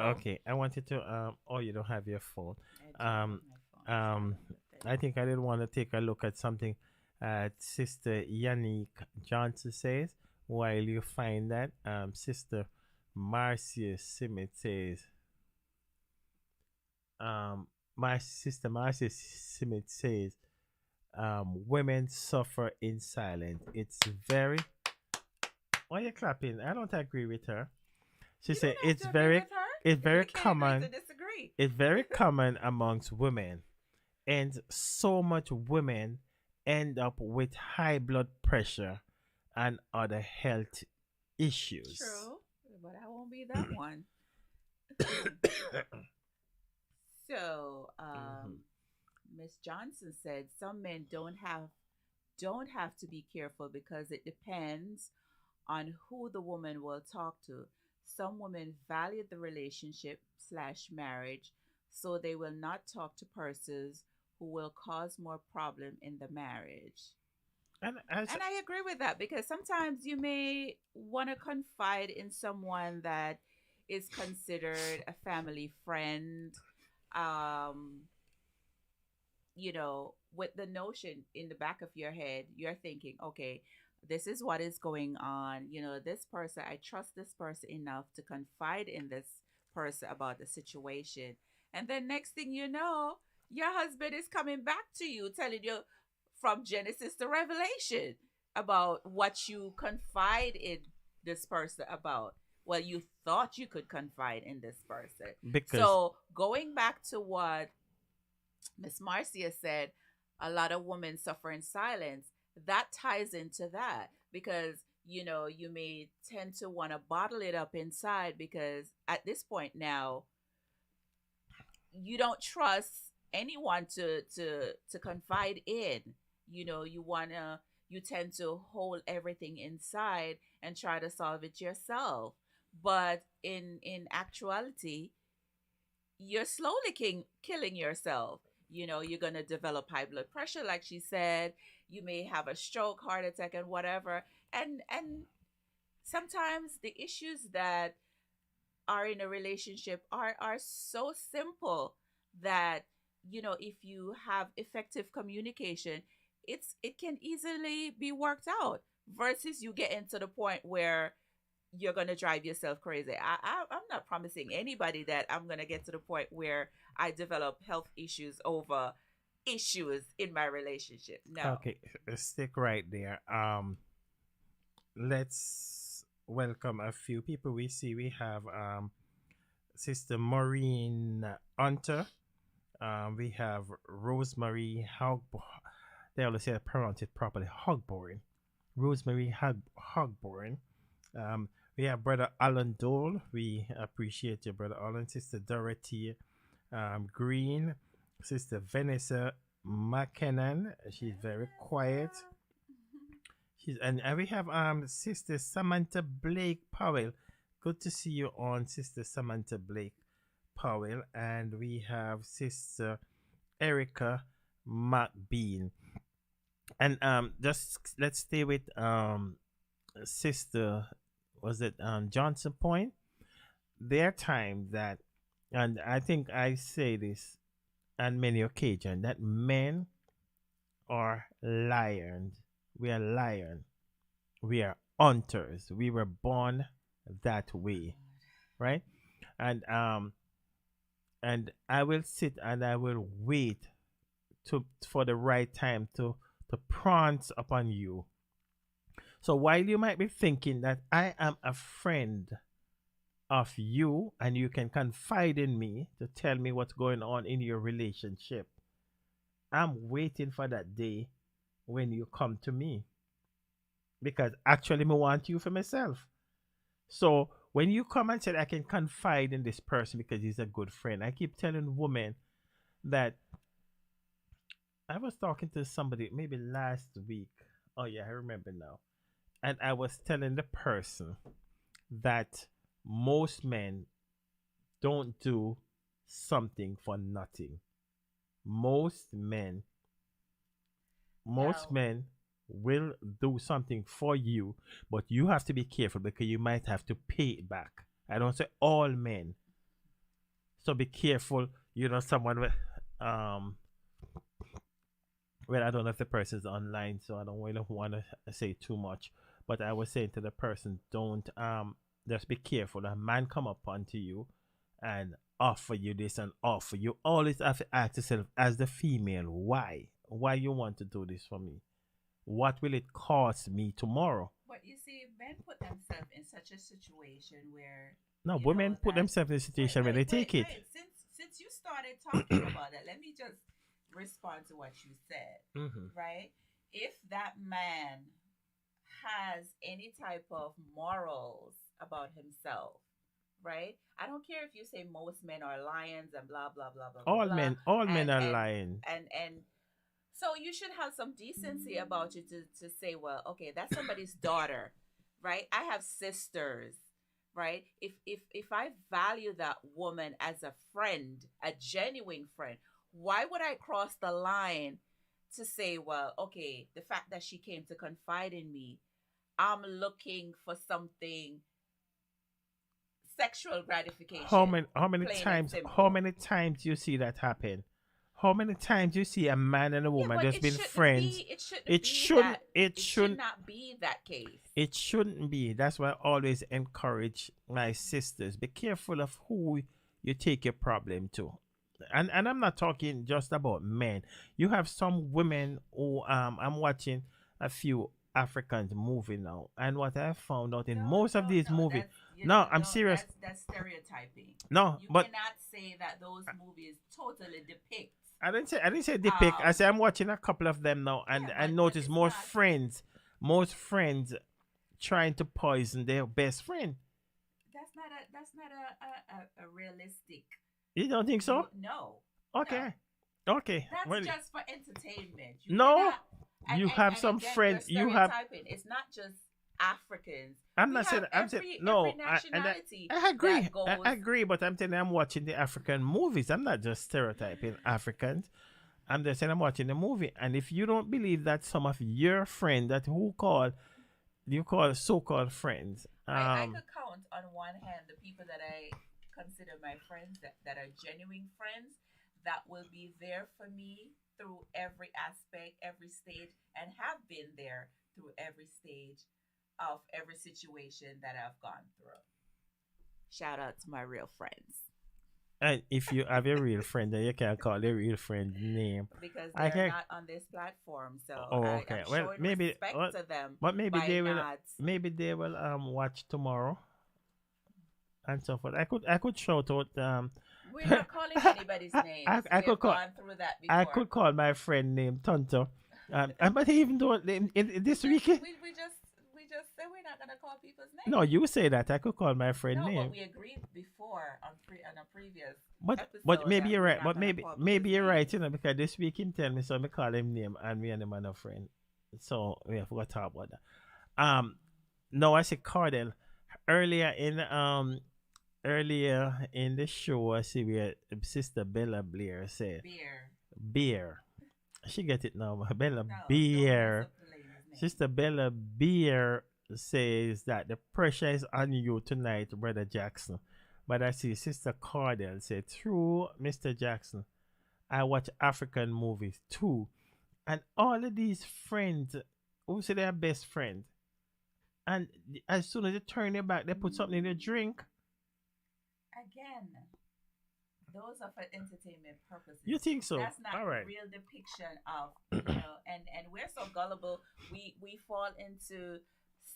Okay, I wanted to oh, you don't have your phone.
I do have
Um
my phone.
I think I did want to take a look at something Sister Yannick Johnson says. While you find that, Sister Marcia Simit says, my sister Marcia Simit says, women suffer in silence. It's very. Why are you clapping? I don't agree with her. She
You
said
don't have to agree with her.
it's very
We can agree
common.
to disagree.
It's very common amongst women, and so much women end up with high blood pressure and other health issues.
True, but I won't be that one. So, Miss Johnson said some men don't have to be careful because it depends on who the woman will talk to. Some women value the relationship slash marriage, so they will not talk to persons who will cause more problem in the marriage.
And
And I agree with that because sometimes you may want to confide in someone that is considered a family friend, um, with the notion in the back of your head, you're thinking, okay, this is what is going on. This person, I trust this person enough to confide in this person about the situation. And then next thing you know, your husband is coming back to you, telling you from Genesis to Revelation about what you confide in this person about. Well, you thought you could confide in this person.
because
So going back to what Miss Marcia said, a lot of women suffer in silence. That ties into that because you may tend to want to bottle it up inside because at this point now, you don't trust anyone to confide in. You tend to hold everything inside and try to solve it yourself. But in actuality, you're slowly killing yourself. You're going to develop high blood pressure, like she said. You may have a stroke, heart attack, and whatever. And sometimes the issues that are in a relationship are so simple that if you have effective communication, it can easily be worked out versus you getting to the point where you're going to drive yourself crazy. I'm not promising anybody that I'm going to get to the point where I develop health issues over issues in my relationship. No.
Okay, stick right there. Let's welcome a few people. We see we have Sister Maureen Hunter. We have Rosemary they always say I pronounce it properly. Hogborn. Rosemary Hogborn. We have Brother Alan Dole. We appreciate you, Brother Alan. Sister Dorothy Green. Sister Vanessa McKinnon. She's very quiet. And we have Sister Samantha Blake Powell. Good to see you on, Sister Samantha Blake Powell. And we have Sister Erica McBean. And just let's stay with Sister, was it Johnson Point? There are times that, and I think I say this on many occasions, that men are lions. We are lions. We are hunters. We were born that way, right? And I will sit and I will wait for the right time to prance upon you. So while you might be thinking that I am a friend of you and you can confide in me to tell me what's going on in your relationship, I'm waiting for that day when you come to me, because actually I want you for myself. So when you come and say I can confide in this person because he's a good friend, I keep telling women that I was talking to somebody maybe last week. Oh yeah, I remember now. And I was telling the person that most men don't do something for nothing. Most men
Now,
will do something for you, but you have to be careful because you might have to pay it back. I don't say all men. So be careful. Someone with well, I don't know if the person's online, so I don't really want to say too much. But I was saying to the person, don't just be careful. A man come up onto you and offer you this and offer. You always have to ask yourself, as the female, why? Why you want to do this for me? What will it cost me tomorrow?
but you see, men put themselves in such a situation where
No,
you
women
know
put
that.
themselves in a
Wait,
situation where they
wait,
take
wait,
it.
wait. Since you started talking about that, let me just respond to what you said.
Mm-hmm.
Right? If that man has any type of morals about himself, right? I don't care if you say most men are lions and blah blah blah blah blah blah.
All men
And
are
and
lying.
and so you should have some decency about you to say, well, okay, that's somebody's daughter, right? I have sisters, right? If I value that woman as a friend, a genuine friend, why would I cross the line to say, well, okay, the fact that she came to confide in me, I'm looking for something sexual gratification.
How many
Plain and
times
simple.
you see that happen? How many times you see a man and a
Yeah,
woman
but
just been friends?
it shouldn't
It
be
shouldn't
that
it
it should
shouldn't
not be that case.
it shouldn't be. That's why I always encourage my sisters. Be careful of who you take your problem to. And I'm not talking just about men. You have some women who I'm watching a few Africans movie now. And what I found out in
No,
most of
no,
these
no.
movies.
That's you
No,
know,
I'm
no.
serious.
That's stereotyping.
No,
You
but
cannot say that those movies totally depict.
I didn't say depict. I say
Um,
I'm watching a couple of them now, and
yeah,
I
but
notice
it's not.
most friends trying to poison their best friend.
That's not a realistic.
You don't think so?
No, no.
Okay. Okay.
That's
Well,
just for entertainment. You
no.
cannot,
You have
and
some
again,
friends.
you're
You have.
stereotyping. It's not just Africans.
I'm
We
not saying.
have
I'm saying
every
no.
every nationality
I agree.
that goes.
I agree. But I'm telling you, I'm watching the African movies. I'm not just stereotyping Africans. I'm just saying I'm watching the movie. And if you don't believe that some of your friends that you call so-called friends,
I could count on one hand the people that I consider my friends that are genuine friends that will be there for me through every aspect, every stage, and have been there through every stage of every situation that I've gone through. Shout out to my real friends
and if you have a real friend, then you can call the real friend name.
because
I
they're
can.
not on this platform. So
Oh,
I'm
okay. Well,
showing
maybe.
respect
Well,
to them
but maybe
by
they will.
nods.
Maybe they will watch tomorrow and so forth. I could shout out
We're not calling anybody's names.
I
We
could
have
call
gone through that
I
before.
could call my friend named Tonto. But even though in this weekend,
We just said we're not gonna call people's names.
no, you say that I could call my friend
No,
name.
but we agreed before on a previous
But
episode
maybe
that
you're
we're
right.
not
But
gonna
maybe
call
maybe
people's
you're right,
names.
because this week him tell me, so I call him name and me and him are no friend. So we have to talk about that. No, I said Cardell. Earlier in earlier in the show, I see where Sister Bella Blair said
Beer.
beer. She get it now. Bella
No, don't mess
Beer.
up the lady's name.
Sister Bella Beer says that the pressure is on you tonight, Brother Jackson. But I see Sister Cardell said, true, Mr. Jackson. I watch African movies too. And all of these friends who say they're best friends. And as soon as they turn their back, they put something in their drink.
Again, those are for entertainment purposes.
You think so?
That's not
All right.
real depiction of and we're so gullible. We fall into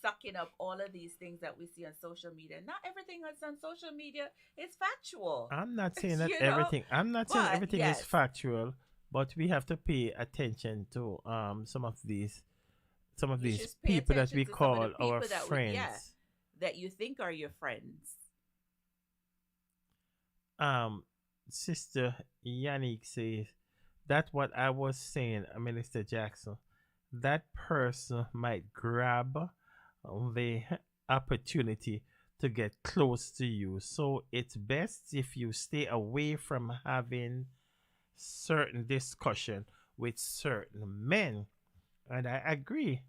sucking up all of these things that we see on social media. Not everything that's on social media is factual.
I'm not saying that
You know?
everything. I'm not saying
But,
everything is
yes.
factual, but we have to pay attention to some of these
You
these
should pay
people that
attention
we
to some of
call
the people
our
that
friends.
that you think are your friends.
Sister Yannick says that what I was saying, Minister Jackson. That person might grab the opportunity to get close to you. So it's best if you stay away from having certain discussion with certain men. And I agree.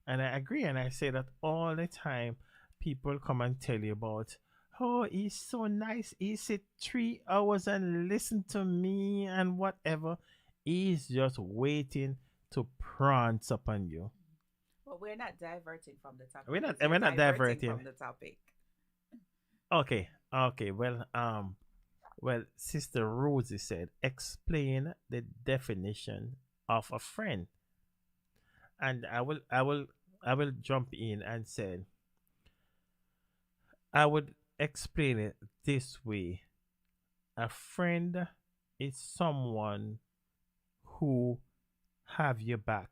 And I agree. And I say that all the time. People come and tell you about, oh, he's so nice. He sit 3 hours and listen to me and whatever. He's just waiting to prance upon you.
Well, we're not diverting from the topic.
We're not-
You're
we're not diverting.
from the topic.
Okay. Well, Sister Rosie said, explain the definition of a friend. And I will jump in and say, I would explain it this way. A friend is someone who have your back.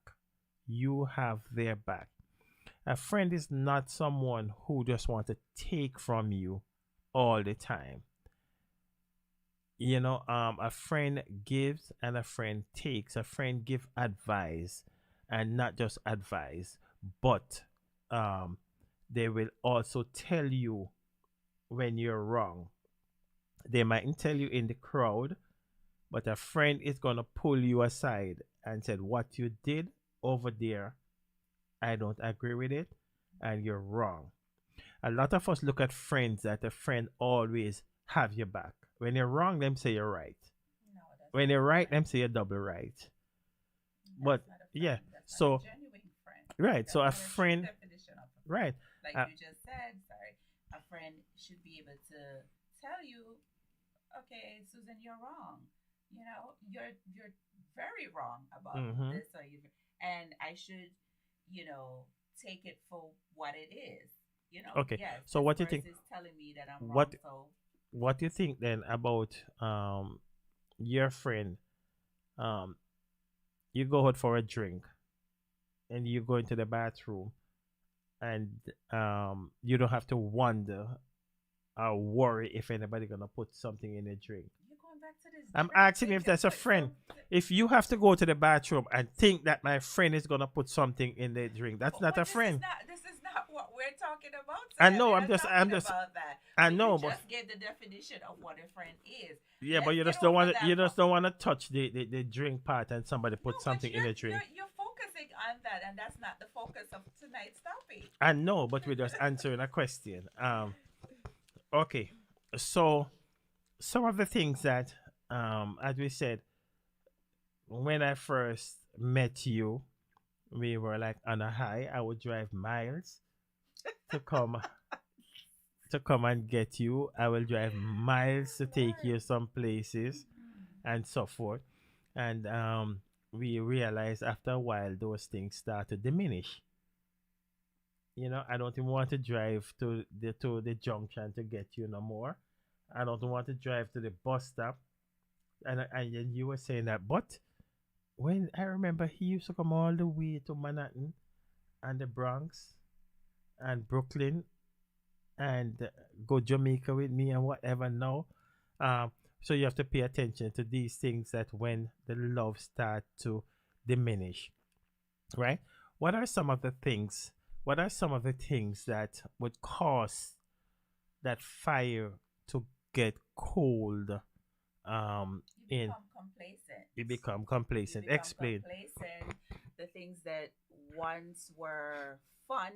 You have their back. A friend is not someone who just want to take from you all the time. A friend gives and a friend takes. A friend give advice and not just advice, but they will also tell you when you're wrong. They mightn't tell you in the crowd, but a friend is gonna pull you aside and said, what you did over there, I don't agree with it, and you're wrong. A lot of us look at friends that a friend always have your back. When you're wrong, them say you're right.
No, that's
When you're right, them say you're double right. But
not a friend.
yeah,
That's
so
not a genuine friend.
right,
That's
so a
not true
friend,
definition of a friend.
right,
Like
uh,
you just said, sorry, a friend should be able to tell you, okay, Susan, you're wrong. You're very wrong about
Mhm.
this, and I should, take it for what it is.
Okay,
Yes,
so
this
what you
verse
think?
is telling me that I'm
What
wrong. So
what do you think then about your friend? You go out for a drink and you go into the bathroom and you don't have to wonder or worry if anybody gonna put something in a drink.
You're going back to this
I'm
drink.
asking
We
if
can
that's a
put
friend.
some-
If you have to go to the bathroom and think that my friend is gonna put something in the drink, that's not a friend.
This is not what we're talking about.
I
Today.
know.
We're
I'm
not
just.
talking
I'm just.
about that.
I
But
know,
you
but
just gave the definition of what a friend is.
yeah, but
Let's
you
get
just don't
over
want to.
that
You just
part.
don't want to touch the drink part and somebody
No,
put
but
something in the drink.
you're focusing on that, and that's not the focus of tonight's topic.
I know, but we're just answering a question. Okay. So some of the things that, as we said, when I first met you, we were like on a high. I would drive miles to come and get you. I will drive miles to take you some places and so forth. And we realized after a while those things start to diminish. I don't even want to drive to the junction to get you no more. I don't want to drive to the bus stop. And then you were saying that, but when I remember he used to come all the way to Manhattan and the Bronx and Brooklyn and go Jamaica with me and whatever now. So you have to pay attention to these things that when the love start to diminish, right? What are some of the things? What are some of the things that would cause that fire to get cold?
You
In
become complacent.
you become complacent.
You become
Explain.
complacent. The things that once were fun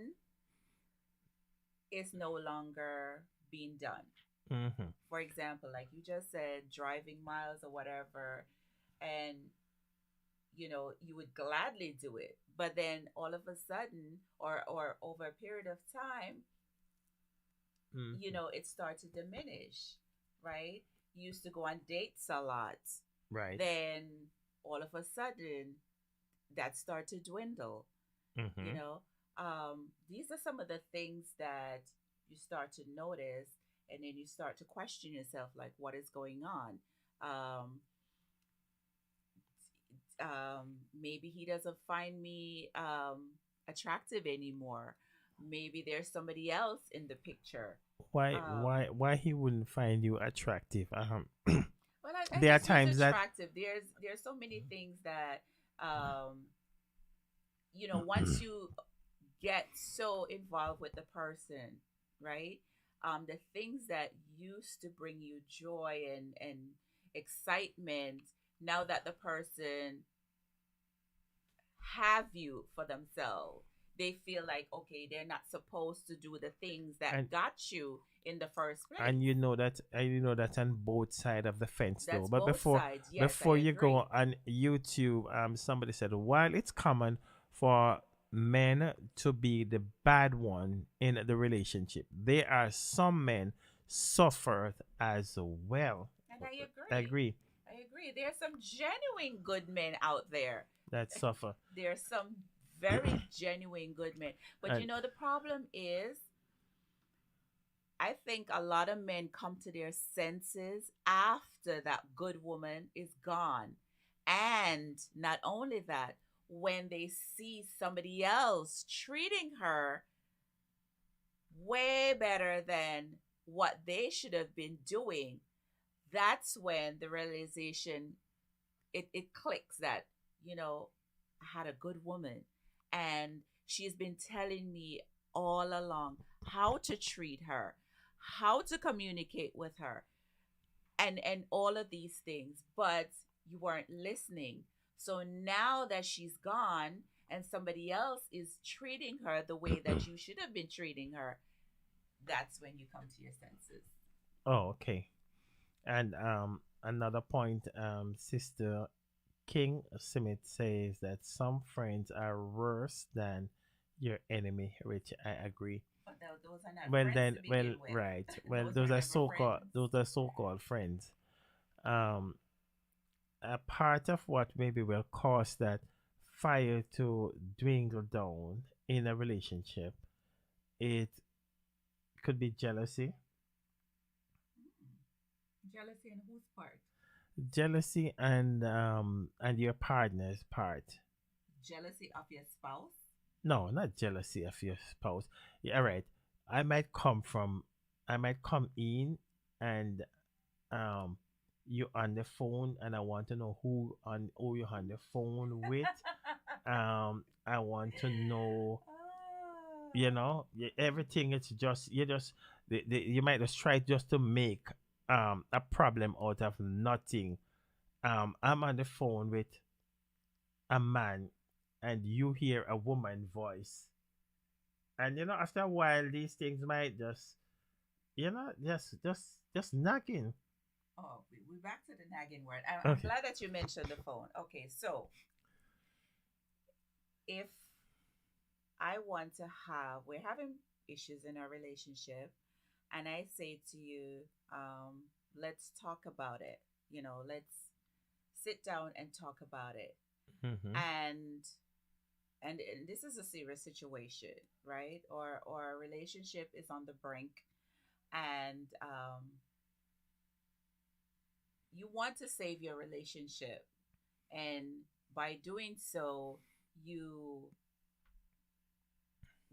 is no longer being done.
Mm-hmm.
For example, like you just said, driving miles or whatever, and you would gladly do it. But then all of a sudden, or over a period of time,
Mm-hmm.
it starts to diminish, right? You used to go on dates a lot.
Right.
Then all of a sudden, that start to dwindle. you
Mm-hmm.
know these are some of the things that you start to notice, and then you start to question yourself, like, what is going on? um Maybe he doesn't find me attractive anymore. Maybe there's somebody else in the picture.
Why
um
why why he wouldn't find you attractive?
well, I
There are
just use
times that
attractive. There's so many things that um once you get so involved with the person, right? The things that used to bring you joy and excitement, now that the person have you for themselves, they feel like, okay, they're not supposed to do the things that
and
got you in the first place.
and you know that on both side of the fence though.
That's
But
both
before
sides. Yes, I
before you
agree.
go on YouTube, somebody said while it's common for men to be the bad one in the relationship, there are some men suffered as well.
And I
I
agree.
agree
I agree. There's some genuine good men out there.
that suffer.
There's some very genuine good men. But
And
the problem is, I think a lot of men come to their senses after that good woman is gone. And not only that, when they see somebody else treating her way better than what they should have been doing, that's when the realization, it clicks that, I had a good woman, and she's been telling me all along how to treat her, how to communicate with her, and all of these things, but you weren't listening. So now that she's gone and somebody else is treating her the way that you should have been treating her, that's when you come to your senses.
oh, okay. And another point, Sister King Smith says that some friends are worse than your enemy, which I agree.
But those are not
Well
friends
then,
to
well,
begin with.
right. Well,
Those were never friends.
those are so-called friends. Um, a part of what maybe will cause that fire to dwindle down in a relationship, it could be jealousy,
Jealousy on whose part?
jealousy, and your partner's part.
Jealousy of your spouse?
No, not jealousy of your spouse. Yeah, all right. I might come from, I might come in and um, you on the phone, and I want to know who you on the phone with. I want to know, everything. It's just you just you might just try just to make a problem out of nothing. I'm on the phone with a man, and you hear a woman voice, and after a while these things might just just nagging.
Oh, we're back to the nagging word. I'm
Okay.
glad that you mentioned the phone. Okay, so if I want to we're having issues in our relationship, and I say to you, let's talk about it. Let's sit down and talk about it.
Mm-hmm.
And and this is a serious situation, right? Or a relationship is on the brink, and you want to save your relationship, and by doing so, you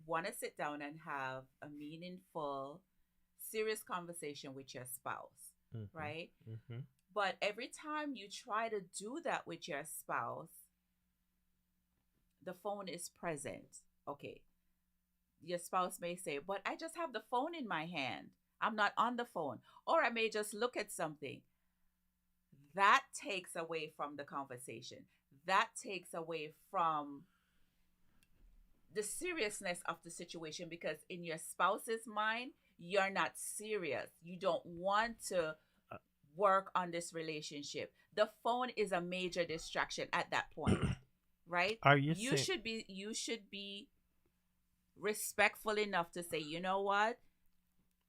want to sit down and have a meaningful, serious conversation with your spouse,
Mm-hmm.
right?
Mm-hmm.
But every time you try to do that with your spouse, the phone is present. Okay. Your spouse may say, but I just have the phone in my hand. I'm not on the phone. Or I may just look at something. That takes away from the conversation. That takes away from the seriousness of the situation, because in your spouse's mind, you're not serious. You don't want to
Uh,
work on this relationship. The phone is a major distraction at that point, right?
Are you
You
saying?
should be respectful enough to say, you know what?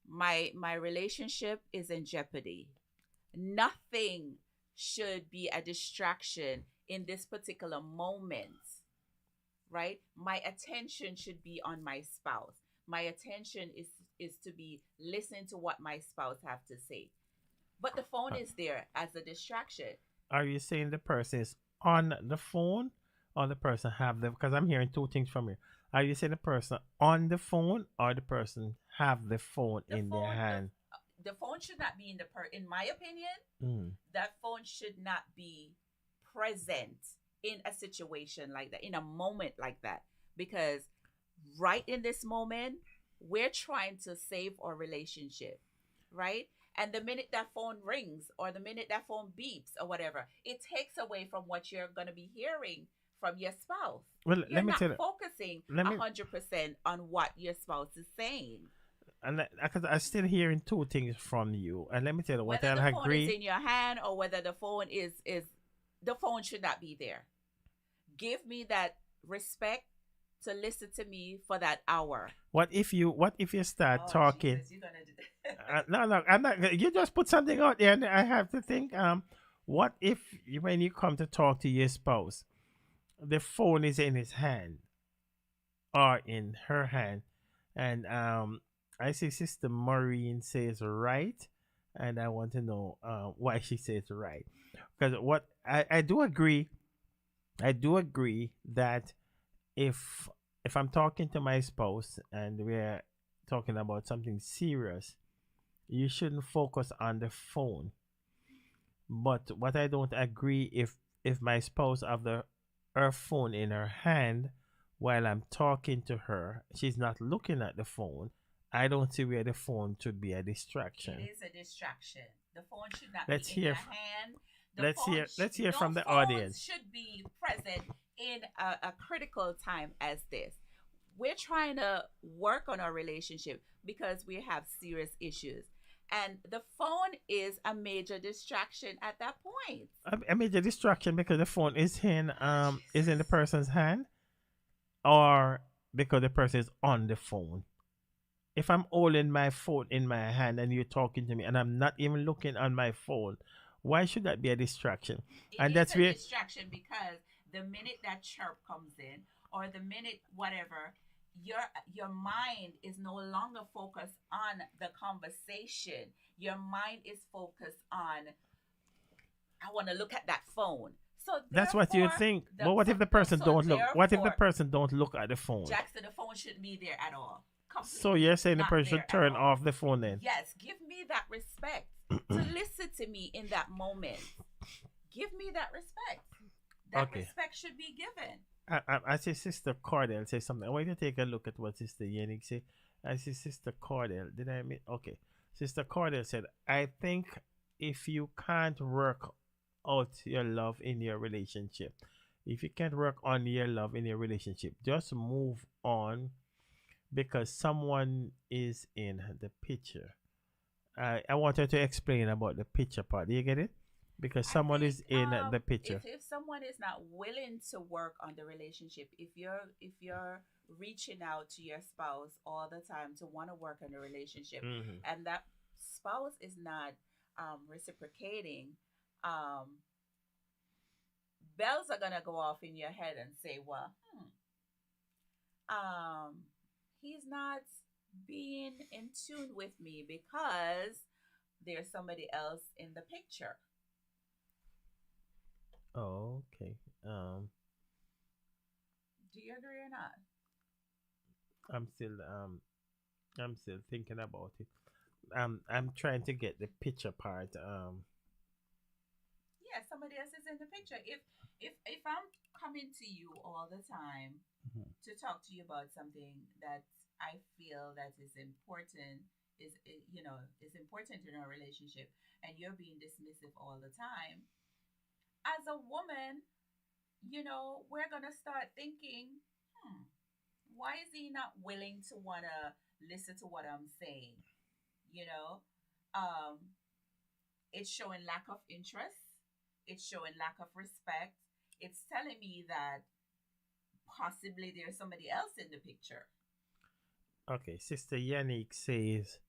My relationship is in jeopardy. Nothing should be a distraction in this particular moment, right? My attention should be on my spouse. My attention is to be listening to what my spouse have to say. But the phone
uh,
is there as a distraction.
Are you saying the person is on the phone, or the person have the? Because I'm hearing two things from you. Are you saying the person on the phone, or the person have the phone
The
in their
phone
hand?
the phone should not be in my opinion,
Mm.
that phone should not be present in a situation like that, in a moment like that, because right in this moment, we're trying to save our relationship, right? And the minute that phone rings, or the minute that phone beeps or whatever, it takes away from what you're going to be hearing from your spouse.
Well,
You're
let me
not
tell you.
focusing
Let me
100% on what your spouse is saying.
and because I'm still hearing two things from you, and let me tell you what
Whether
I'll
the phone is
agree.
in your hand, or whether the phone is the phone should not be there. Give me that respect to listen to me for that hour.
What if you start
Oh
talking?
Jesus, you're gonna do that.
No, no, I'm not. You just put something out there, and I have to think. What if when you come to talk to your spouse, the phone is in his hand or in her hand, and I see Sister Maureen says right, and I want to know why she says right, because what I do agree that if if I'm talking to my spouse and we're talking about something serious, you shouldn't focus on the phone. But what I don't agree, if my spouse have the her phone in her hand while I'm talking to her, she's not looking at the phone. I don't see where the phone should be a
It
distraction.
is a distraction. The phone should not be
Let's
in
hear.
your hand.
Let's hear
No
from the
phones
audience.
should be present in a critical time as this. We're trying to work on our relationship because we have serious issues. And the phone is a major distraction at that point.
I made a distraction because the phone
Oh,
is in the
Jesus.
person's hand, or because the person is on the phone. If I'm holding my phone in my hand and you're talking to me and I'm not even looking on my phone, why should that be a distraction?
It
And
is
that's
a
where
distraction because the minute that chirp comes in, or the minute whatever, your your mind is no longer focused on the conversation. Your mind is focused on, I want to look at that phone. So
That's what you
therefore,
think.
the,
But what if
so,
the person
so
don't look? What if the
therefore,
person don't look at the phone?
Jackson, the phone shouldn't be there at all.
So
Completely
you're saying the
not
person
there
should
at
turn
all.
off the phone then?
Yes, give me that respect to listen to me in that moment. Give me that respect. That
Okay.
respect should be given.
I see Sister Cordell say something. I want you to take a look at what Sister Yenig say. I see Sister Cordell. Did I mean? Okay. Sister Cordell said, I think if you can't work out your love in your relationship, if you can't work on your love in your relationship, just move on because someone is in the picture. I want her to explain about the picture part. Do you get it? Because
I
someone
think
is in the picture.
if someone is not willing to work on the relationship, if you're reaching out to your spouse all the time to want to work on the relationship,
Mhm.
and that spouse is not reciprocating, um, bells are gonna go off in your head and say, well, he's not being in tune with me because there's somebody else in the picture.
Oh, okay.
Do you agree or not?
I'm still I'm still thinking about it. I'm trying to get the picture part.
Yeah, somebody else is in the picture. If I'm coming to you all the time
Mhm.
to talk to you about something that I feel that is important, is important in a relationship, and you're being dismissive all the time, as a woman, we're gonna start thinking, why is he not willing to wanna listen to what I'm saying? You know, um, it's showing lack of interest. It's showing lack of respect. It's telling me that possibly there's somebody else in the picture.
Okay, Sister Yannick says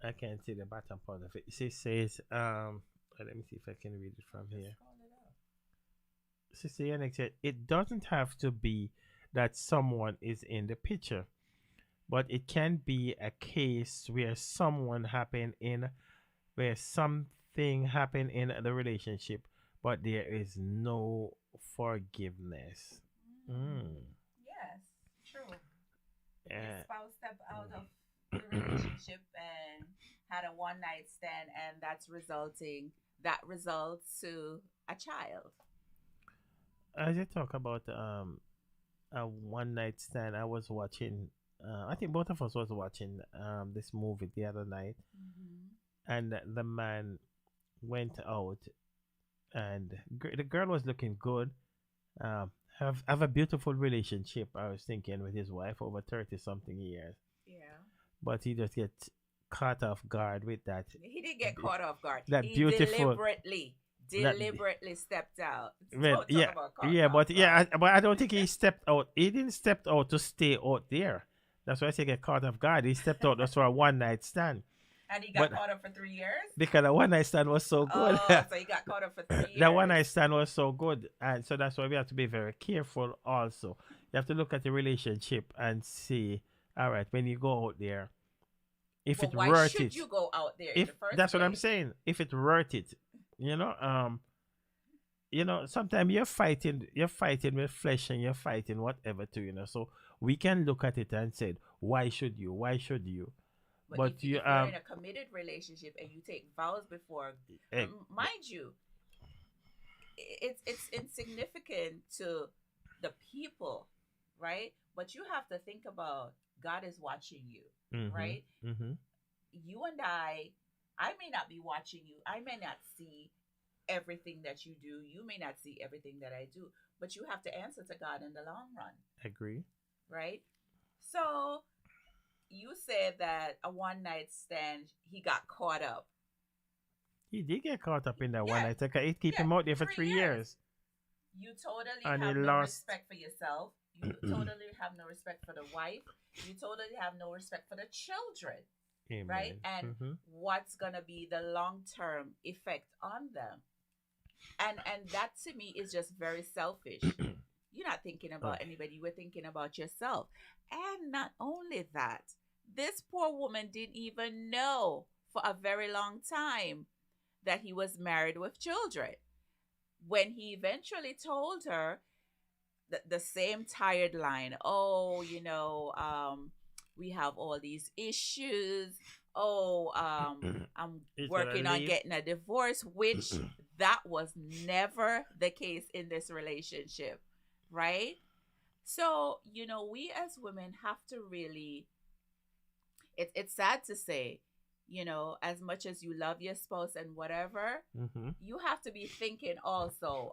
I can't see the bottom part of it. She says, let me see if I can read it from here.
Just call it out.
Sister Yannick said it doesn't have to be that someone is in the picture, but it can be a case where something happened in the relationship, but there is no forgiveness. Mm.
Yes, true.
Uh,
Your spouse stepped out of the relationship and had a one night stand, and that results to a child.
as you talk about a one night stand, I was watching. I think both of us was watching this movie the other night, and the man went out, and the girl was looking good. Have a beautiful relationship. I was thinking with his wife over 30 something years,
Yeah.
but he just gets caught off guard with that.
He didn't get caught off guard.
That
He
beautiful. That-
deliberately stepped out.
Well,
Don't talk
yeah,
about caught
yeah,
off
but
guard.
but I don't think he stepped out. He didn't step out to stay out there. That's why I say get caught off guard. He stepped out just for a one night stand
And he got
but-
caught up for 3 years.
because the one night stand was so good.
Oh, so he got caught up for 3 years.
That one night stand was so good, and so that's why we have to be very careful. Also, you have to look at the relationship and see. All right, when you go out there, if
But
it
why
worth
should
it,
you go out there in
if
the first
that's what I'm
place?
saying, if it worth it, sometimes you're fighting with flesh and you're fighting whatever too, so we can look at it and say, why should you? But
if,
you
if you're in a committed relationship and you take vows before,
eh,
mind you, it's insignificant to the people, right? But you have to think about God is watching you, right?
Mm-hmm.
You and I may not be watching you. I may not see everything that you do. You may not see everything that I do, but you have to answer to God in the long run,
Agree.
right? So you said that a one night stand, he got caught up.
He did get caught up in that one
Yeah.
night. It keep
Yeah,
him out there for
3
3 years.
You totally
And he
have no
lost.
respect for yourself. You totally have no respect for the wife. You totally have no respect for the children,
Amen.
right? And
Mhm.
what's gonna be the long term effect on them? And that to me is just very selfish. You're not thinking about
Okay.
anybody. You were thinking about yourself. And not only that, this poor woman didn't even know for a very long time that he was married with children. when he eventually told her the same tired line, oh, we have all these issues. Oh, I'm
He's gonna
working on
leave.
getting a divorce, which that was never the case in this relationship, right? So, we as women have to really, it's sad to say, as much as you love your spouse and whatever,
Mm-hmm.
you have to be thinking also,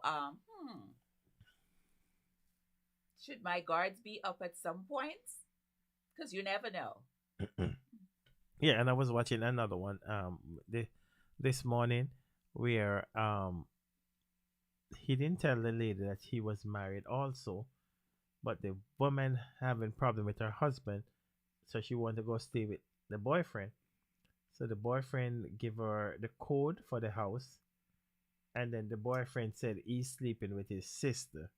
should my guards be up at some points? Because you never know.
Yeah, and I was watching another one this morning where he didn't tell the lady that he was married also, but the woman having problem with her husband, so she wanted to go stay with the boyfriend. So the boyfriend give her the code for the house, and then the boyfriend said he's sleeping with his sister.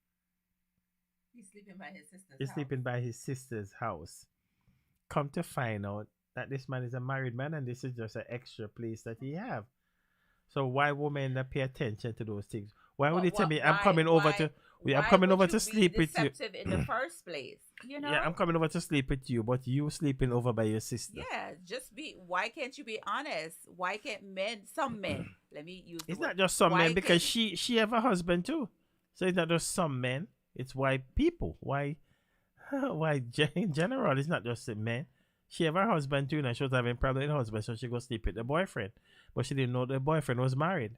He's sleeping by his sister's
He's
house.
sleeping by his sister's house. Come to find out that this man is a married man and this is just an extra place that he have. So why women not pay attention to those things? Why would
But
you tell me I'm
why-
coming over
why-
to I'm
why
coming
would
over
you
to
be
sleep with you?
deceptive in the first place?
Yeah, I'm coming over to sleep with you, but you sleeping over by your sister.
Yeah, just be. Why can't you be honest? Why can't some men? Let me use.
It's
the word,
not just some
why
men because
can't-
she have a husband too. So it's not just some men. It's why people. Why in general it's not just the men. She have her husband too, and she was having problem with her husband, so she go sleep with the boyfriend. But she didn't know the boyfriend was married.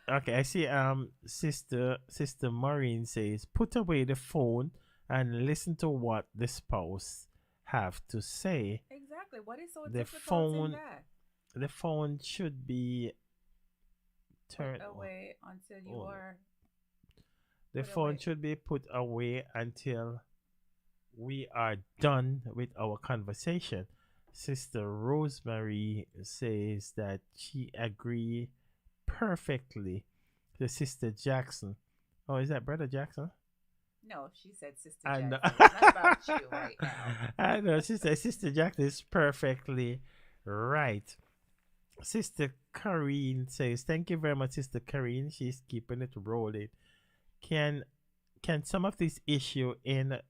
Okay, I see Sister Maureen says put away the phone and listen to what the spouse have to say.
Exactly. What is so
The
difficult
phone
in that?
The phone should be
Put
turned
away until you
on.
are.
The
put
phone
away.
should be put away until we are done with our conversation. Sister Rosemary says that she agree perfectly to Sister Jackson. Oh, is that Brother Jackson?
No, she said Sister
I
Jackson.
know.
It's not about you right now.
I know. She said Sister Jackson is perfectly right. Sister Karine says, "Thank you very much, Sister Karine. She's keeping it rolling. Can some of this issue in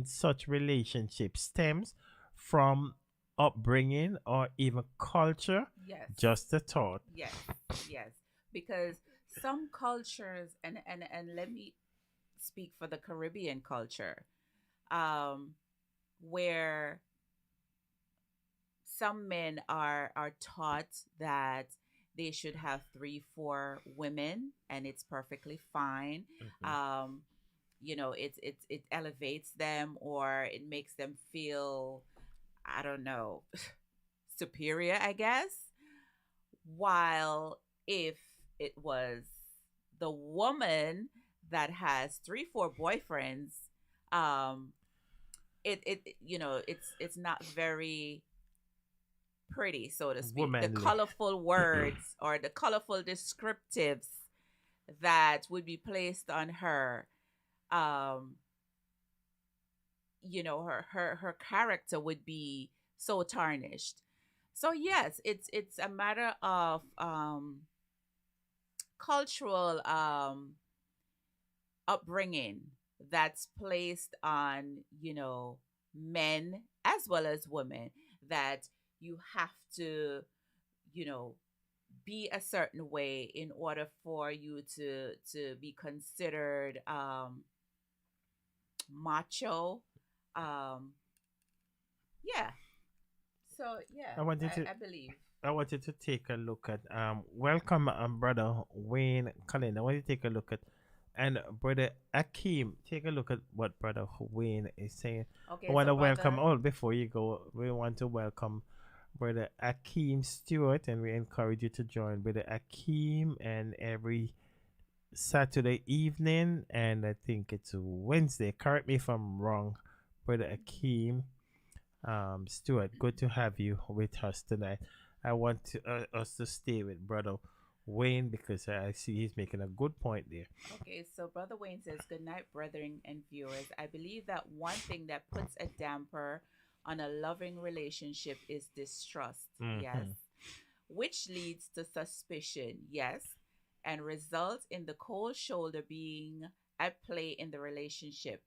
such relationships stems from upbringing or even culture?
Yes.
Just a thought."
Yes, yes. Because some cultures, and let me speak for the Caribbean culture, where some men are taught that they should have 3-4 women, and it's perfectly fine. It elevates them, or it makes them feel, I don't know, superior, I guess. While if it was the woman that has 3-4 boyfriends, it's not very pretty, so to speak.
Womanly.
The colorful words or the colorful descriptives that would be placed on her, her character would be so tarnished. So yes, it's a matter of cultural upbringing that's placed on men as well as women, that you have to be a certain way in order for you to be considered macho. Yeah. So yeah, I believe.
I wanted to take a look at welcome Brother Wayne Cullen. I want you to take a look at, and Brother Akeem, take a look at what Brother Wayne is saying.
Okay,
I want to
so
welcome
brother-
before you go, we want to welcome Brother Akeem Stewart, and we encourage you to join Brother Akeem and every Saturday evening, and I think it's Wednesday. Correct me if I'm wrong, Brother Akeem Stewart. Good to have you with us tonight. I want us to stay with Brother Wayne because I see he's making a good point there.
Okay, so Brother Wayne says, "Good night, brethren and viewers. I believe that one thing that puts a damper on a loving relationship is distrust.
Mhm.
Yes, which leads to suspicion. Yes, and result in the cold shoulder being at play in the relationship.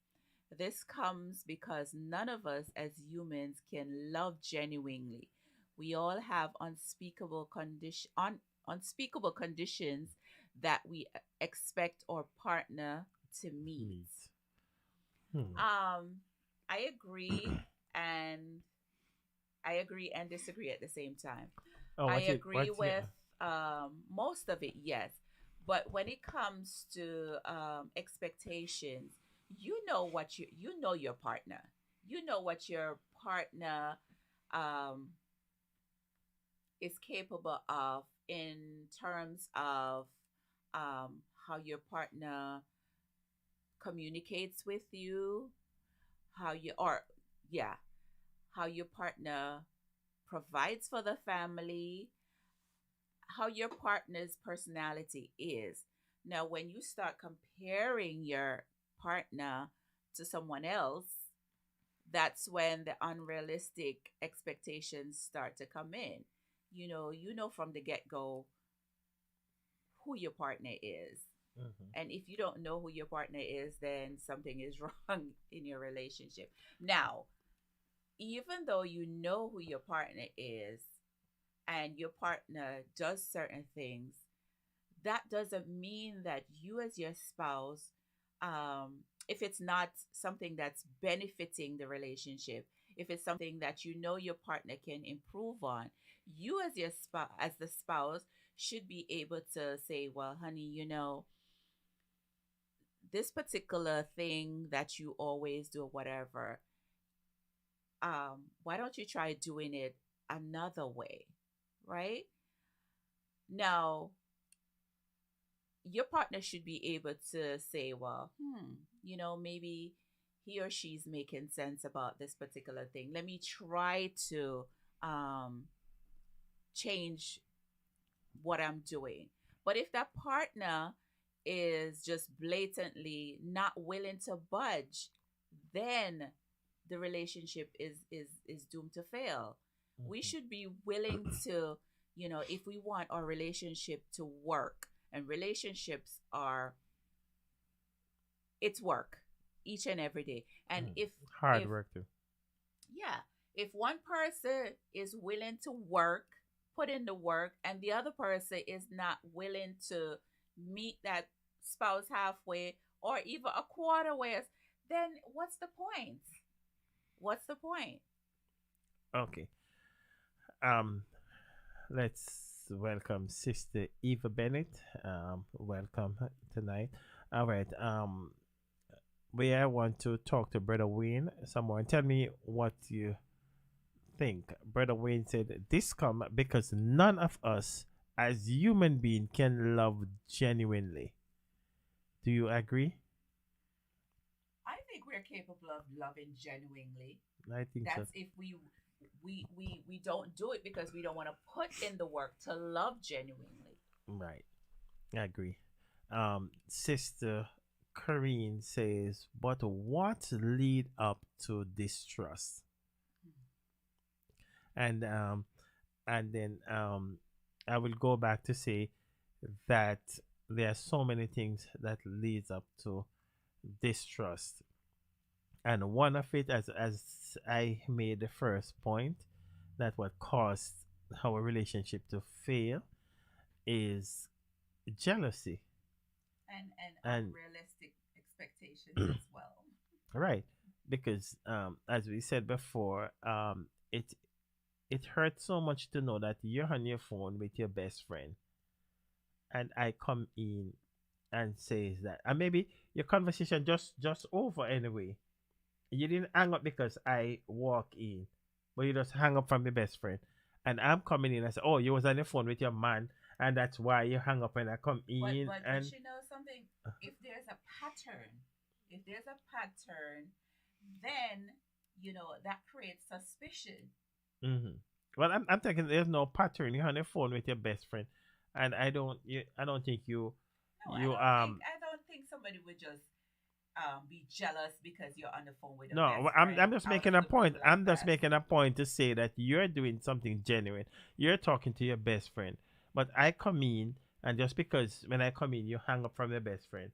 This comes because none of us as humans can love genuinely. We all have unspeakable conditions that we expect our partner to meet.
Meat. Hmm.
I agree and I agree and disagree at the same time.
Oh,
I
what's it?
agree
What's
with
your?
most of it, yes. But when it comes to expectations, you know your partner. You know what your partner um, is capable of in terms of how your partner communicates with you, how you or yeah, how your partner provides for the family, how your partner's personality is. Now, when you start comparing your partner to someone else, that's when the unrealistic expectations start to come in. You know from the get go who your partner is.
Mhm.
And if you don't know who your partner is, then something is wrong in your relationship. Now, even though you know who your partner is and your partner does certain things, that doesn't mean that you as your spouse, if it's not something that's benefiting the relationship, if it's something that you know your partner can improve on, you as your spouse, as the spouse, should be able to say, well, honey, this particular thing that you always do or whatever, why don't you try doing it another way, right? Now, your partner should be able to say, well, maybe he or she's making sense about this particular thing. Let me try to um, change what I'm doing. But if that partner is just blatantly not willing to budge, then the relationship is doomed to fail. We
Mhm.
should be willing to, if we want our relationship to work, and relationships are it's work each and every day. And
Mhm.
if
Hard
if
work too.
yeah, if one person is willing to work, put in the work, and the other person is not willing to meet that spouse halfway or even a quarter way, then what's the point? What's the point?
Okay. Um, let's welcome Sister Eva Bennett. Welcome tonight. All right. We I want to talk to Brother Wayne. Someone tell me what you think. Brother Wayne said this come because none of us as human being can love genuinely. Do you agree?
I think we're capable of loving genuinely.
I think so.
That's if we don't do it because we don't want to put in the work to love genuinely.
Right. I agree. Sister Corrine says, but what lead up to distrust? And then I will go back to say that there are so many things that leads up to distrust, and one of it, as I made the first point, that what caused our relationship to fail is jealousy.
And
And
unrealistic expectations as well.
right, because as we said before, it hurts so much to know that you're on your phone with your best friend, and I come in and says that, and maybe your conversation just over anyway. You didn't hang up because I walk in, but you just hang up from your best friend, and I'm coming in and say, oh, you was on the phone with your man, and that's why you hang up when I come
But
in,
but but
and
you know something? If there's a pattern, if there's a pattern, then that creates suspicion.
hmm well, I'm thinking there's no pattern. You're on the phone with your best friend, and I don't think
No,
you
I don't think somebody would just be jealous because you're on the phone with a
no,
best
I'm
friend
just
out
making
of
a
the blue
point.
like
I'm just
that.
making a point to say that you're doing something genuine. You're talking to your best friend, but I come in And just because when I come in, you hang up from your best friend,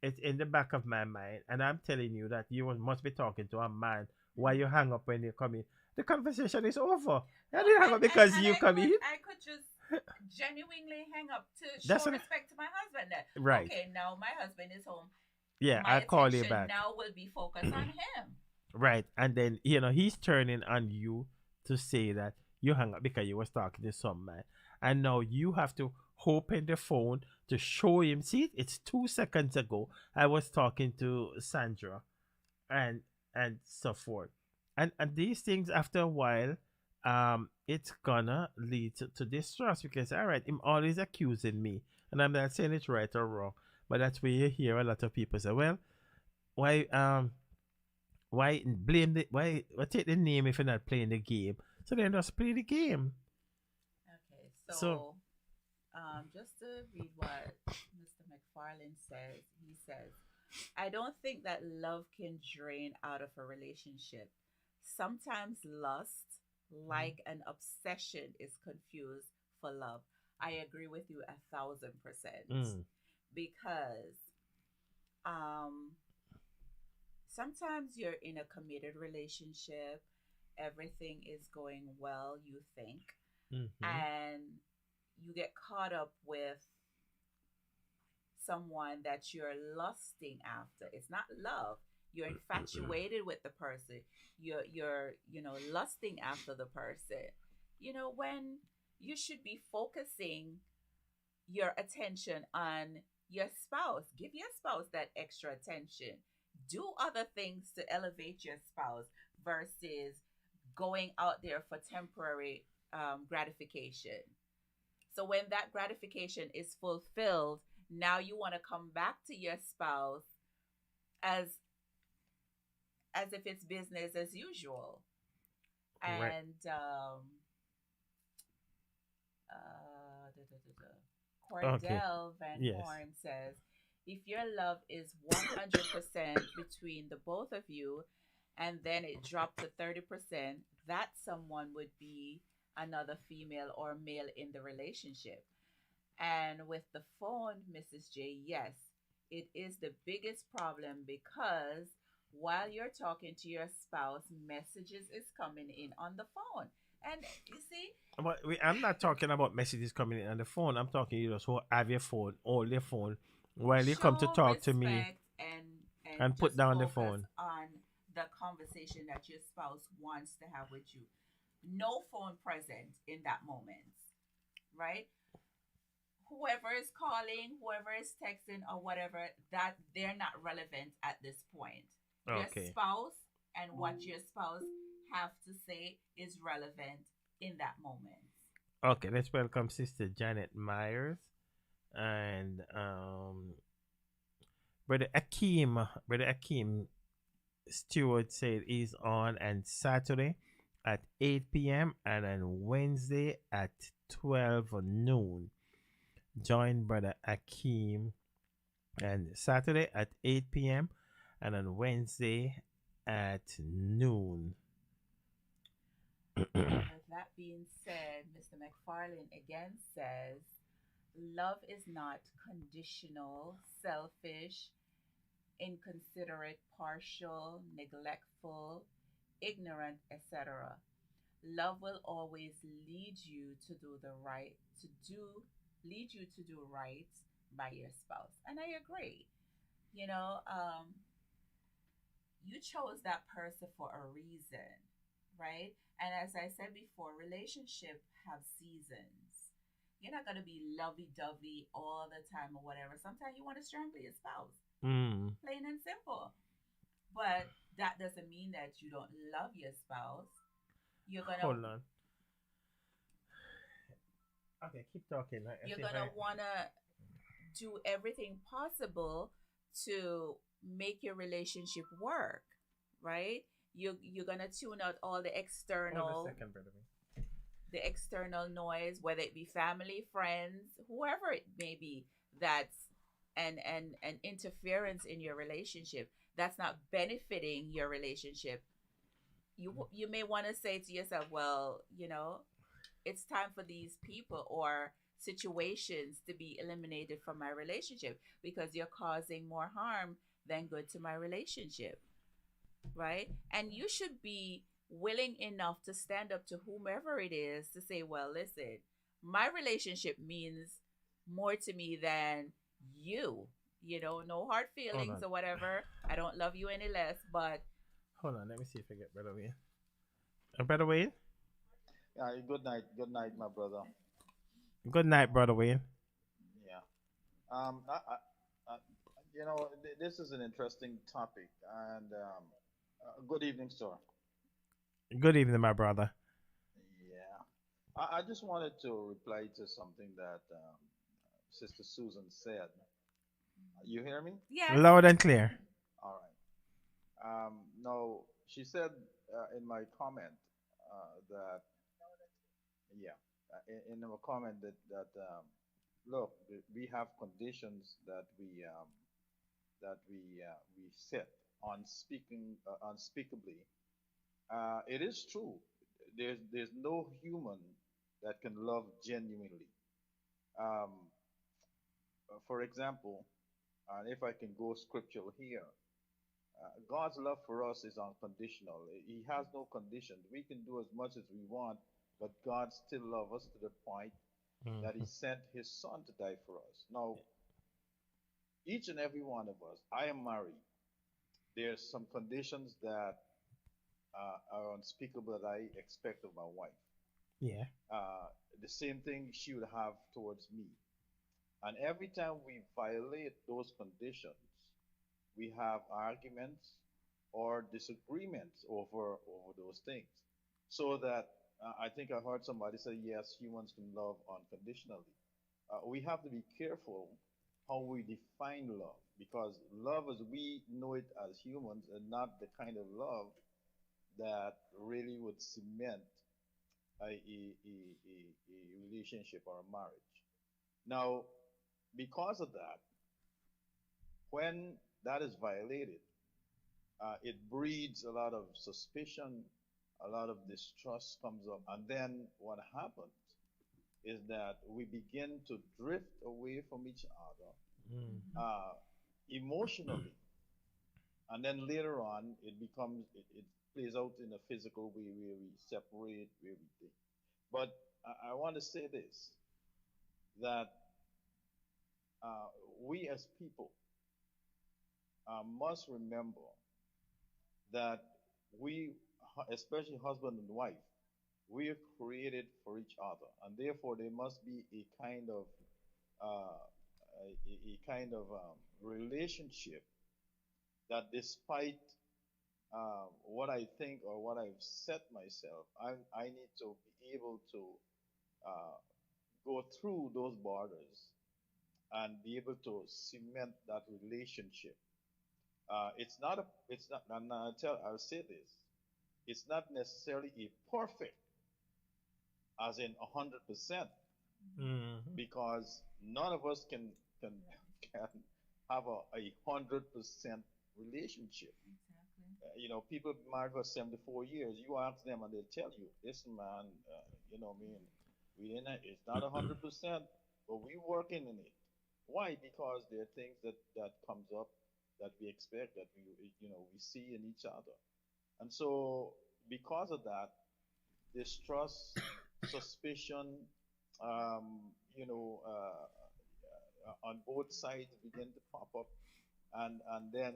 it's in the back of my mind, and I'm telling you that you must be talking to a man. Why you hang up when you come in? The conversation is over. I didn't hang up because you come in.
I could just genuinely hang up to
That's
show
an,
respect to my husband. Then,
right.
okay, now my husband is home.
Yeah,
My
I'll call you
attention
back.
now will be focused on him.
Right. And then, he's turning on you to say that you hung up because you was talking to some man. And now you have to open the phone to show him. See, it's 2 seconds ago. I was talking to Sandra and so forth. And these things after a while, it's gonna lead to distrust because all right, him always accusing me. And I'm not saying it's right or wrong, but that's where you hear a lot of people say, well, why blame the why take the name if you're not playing the game? So then just play the game.
Okay, so just to read what Mr. McFarlane says, he says, I don't think that love can drain out of a relationship. Sometimes lust, like an obsession, is confused for love. I agree with you 1,000%. Because sometimes you're in a committed relationship, everything is going well, you think, and you get caught up with someone that you're lusting after. It's not love. You're infatuated with the person. You're lusting after the person. When you should be focusing your attention on your spouse. Give your spouse that extra attention. Do other things to elevate your spouse versus going out there for temporary gratification. So when that gratification is fulfilled, now you want to come back to your spouse as if it's business as usual.
Right.
And Cordell Van
Yes.
Horn says, if your love is 100% between the both of you and then it dropped to 30%, that someone would be another female or male in the relationship. And with the phone, Mrs. J, yes, it is the biggest problem because while you're talking to your spouse, messages is coming in on the phone. And you see,
But I'm not talking about messages coming in on the phone. I'm talking you just who have your phone, hold your phone, while you come to
show
talk to me
respect
and put
just
down the
focus
phone.
on the conversation that your spouse wants to have with you. No phone present in that moment, right? Whoever is calling, whoever is texting or whatever, that they're not relevant at this point. Your
Okay.
spouse and what your spouse have to say is relevant in that moment.
Okay, let's welcome Sister Janet Myers and Brother Akeem Stewart said he's on Saturday at 8 p.m. and on Wednesday at 12 noon. Join Brother Akeem and Saturday at 8 p.m. and on Wednesday at noon.
With that being said, Mr. McFarlane again says, love is not conditional, selfish, inconsiderate, partial, neglectful, ignorant, etc. Love will always lead you to do right by your spouse. And I agree. You chose that person for a reason, right? And as I said before, relationships have seasons. You're not going to be lovey-dovey all the time or whatever. Sometimes you want to strangle your spouse, plain and simple. But that doesn't mean that you don't love your spouse. You're going to...
Hold on. Okay, keep talking.
You're going to want to do everything possible to make your relationship work, right? You're going to tune out all the external... the external noise, whether it be family, friends, whoever it may be, that's an interference in your relationship that's not benefiting your relationship. You may want to say to yourself, well, it's time for these people or situations to be eliminated from my relationship because you're causing more harm than good to my relationship, right? And you should be willing enough to stand up to whomever it is to say, well, listen, my relationship means more to me than you. No hard
Hold
feelings
on.
or whatever. I don't love you any less, but
Hold on. Let me see if I get Brother Wayne. Brother Wayne?
Yeah, good night, my brother.
Good night, Brother Wayne.
Yeah. This is an interesting topic, and good evening, sir.
Good evening, my brother.
Yeah. I just wanted to reply to something that Sister Susan said. You hear me?
yes.
Loud and clear.
All right. No, she said in my comment that yeah, in our comment that look, we have conditions that we set unspeakably. It is true. There's no human that can love genuinely. Um, for example, and if I can go scriptural here, God's love for us is unconditional. He has no conditions. We can do as much as we want, but God still loves us to the point that He
Mhm.
sent His Son to die for us. Now, each and every one of us, I am married. There's some conditions that are unspeakable that I expect of my wife.
Yeah.
Uh, the same thing she would have towards me. And every time we violate those conditions, we have arguments or disagreements over those things. So that I think I heard somebody say, yes, humans can love unconditionally. We have to be careful how we define love because love as we know it as humans and not the kind of love that really would cement a relationship or a marriage. Now, because of that, when that is violated, it breeds a lot of suspicion, a lot of distrust comes up, and then what happens is that we begin to drift away from each other
Mhm.
emotionally, and then later on it plays out in a physical way where we separate, where we think. But I want to say this that uh, we as people must remember that we, especially husband and wife, we are created for each other, and therefore there must be a kind of relationship that, despite what I think or what I've set myself, I need to be able to uh, go through those borders and be able to cement that relationship. It's not, and I'll say this, it's not necessarily a perfect, as in 100%,
Mhm.
because none of us can, can have a 100% relationship.
Exactly.
People married for 74 years. You ask them and they'll tell you, listen, man, I mean, it's not 100%, but we working in it. Why? Because there are things that comes up that we expect that we see in each other. And so because of that, distrust, suspicion, um, on both sides begin to pop up, and then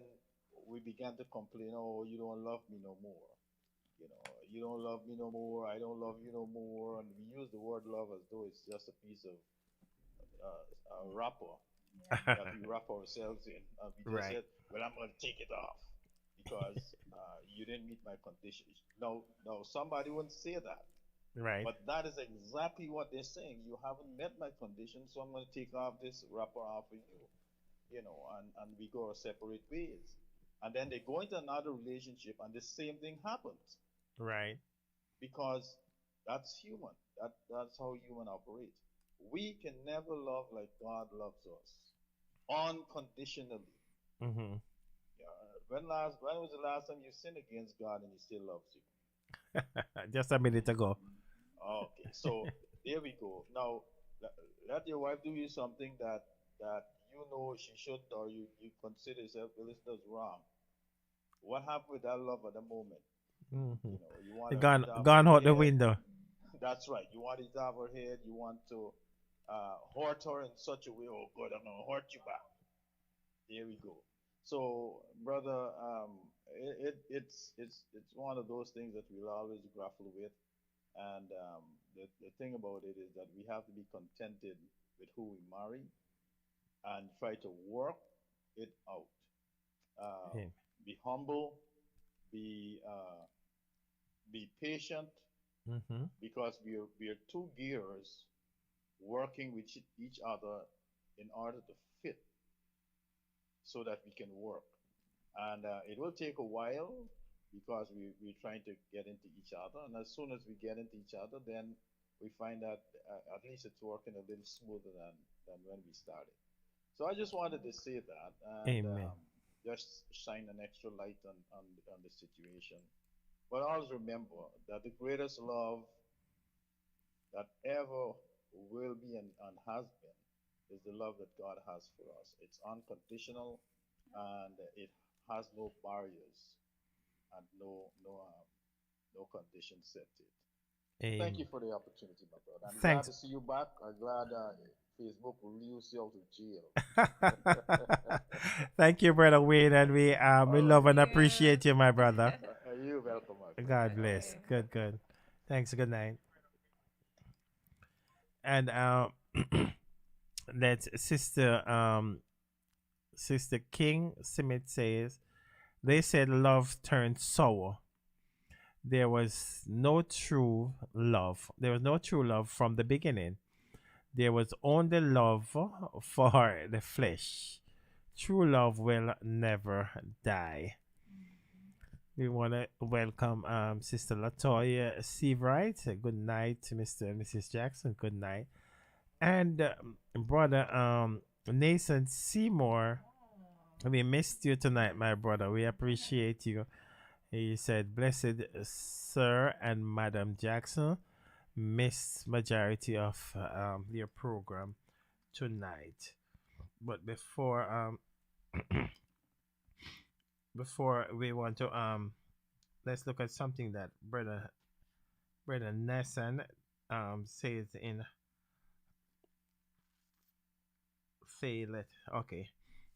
we began to complain, oh, you don't love me no more. You don't love me no more. I don't love you no more. And we use the word love as though it's just a piece of a wrapper that we wrap ourselves in. And we just
Right.
said, well, I'm going to take it off because you didn't meet my conditions. No, somebody wouldn't say that.
Right.
But that is exactly what they're saying. You haven't met my conditions, so I'm going to take off this wrapper off of you. And we go our separate ways. And then they go into another relationship, and the same thing happens
Right.
because that's human. That's how human operates. We can never love like God loves us, unconditionally.
Mhm.
When was the last time you sinned against God and He still loves you?
Just a minute ago.
Okay, so there we go. Now, let your wife do you something that you know she shouldn't, or you consider yourself, well, this is wrong. What happened with that love at the moment?
Hmm.
You know, you want to
Gone,
have
gone
her
out the
head.
window.
That's right. You want to have her head. You want to hurt her in such a way. Oh God, I'm gonna hurt you back. There we go. So, brother, it's one of those things that we'll always grapple with, and the thing about it is that we have to be contented with who we marry and try to work it out. Uh,
Yeah.
be humble, be be patient,
Hmm.
because we are two gears working with each other in order to fit so that we can work. And it will take a while because we're trying to get into each other. And as soon as we get into each other, then we find that at least it's working a little smoother than when we started. So I just wanted to say that, and
Amen.
just shine an extra light on the situation. But always remember that the greatest love that ever will be and has been is the love that God has for us. It's unconditional, and it has no barriers and no conditions set to it. Thank you
Amen.
for the opportunity, my brother. I'm glad
Thanks.
to see you back. I'm glad Facebook will release you out of jail.
Thank you, brother Wayne, and we
All
love
right.
and appreciate you, my brother.
You're welcome, my friend.
God
All
bless.
right.
Okay.
Good, good. Thanks. Good night. And that's Sister King Smith says they said love turned sour. There was no true love. There was no true love from the beginning. There was only love for the flesh. True love will never die. We want to welcome Sister Latoya Seavright. Good night, Mr. and Mrs. Jackson. Good night. And brother Nathan Seymour, we missed you tonight, my brother. We appreciate you. He said, "Blessed Sir and Madam Jackson, missed majority of your program tonight." But before we want to let's look at something that brother Nesson says in Fail it. Okay.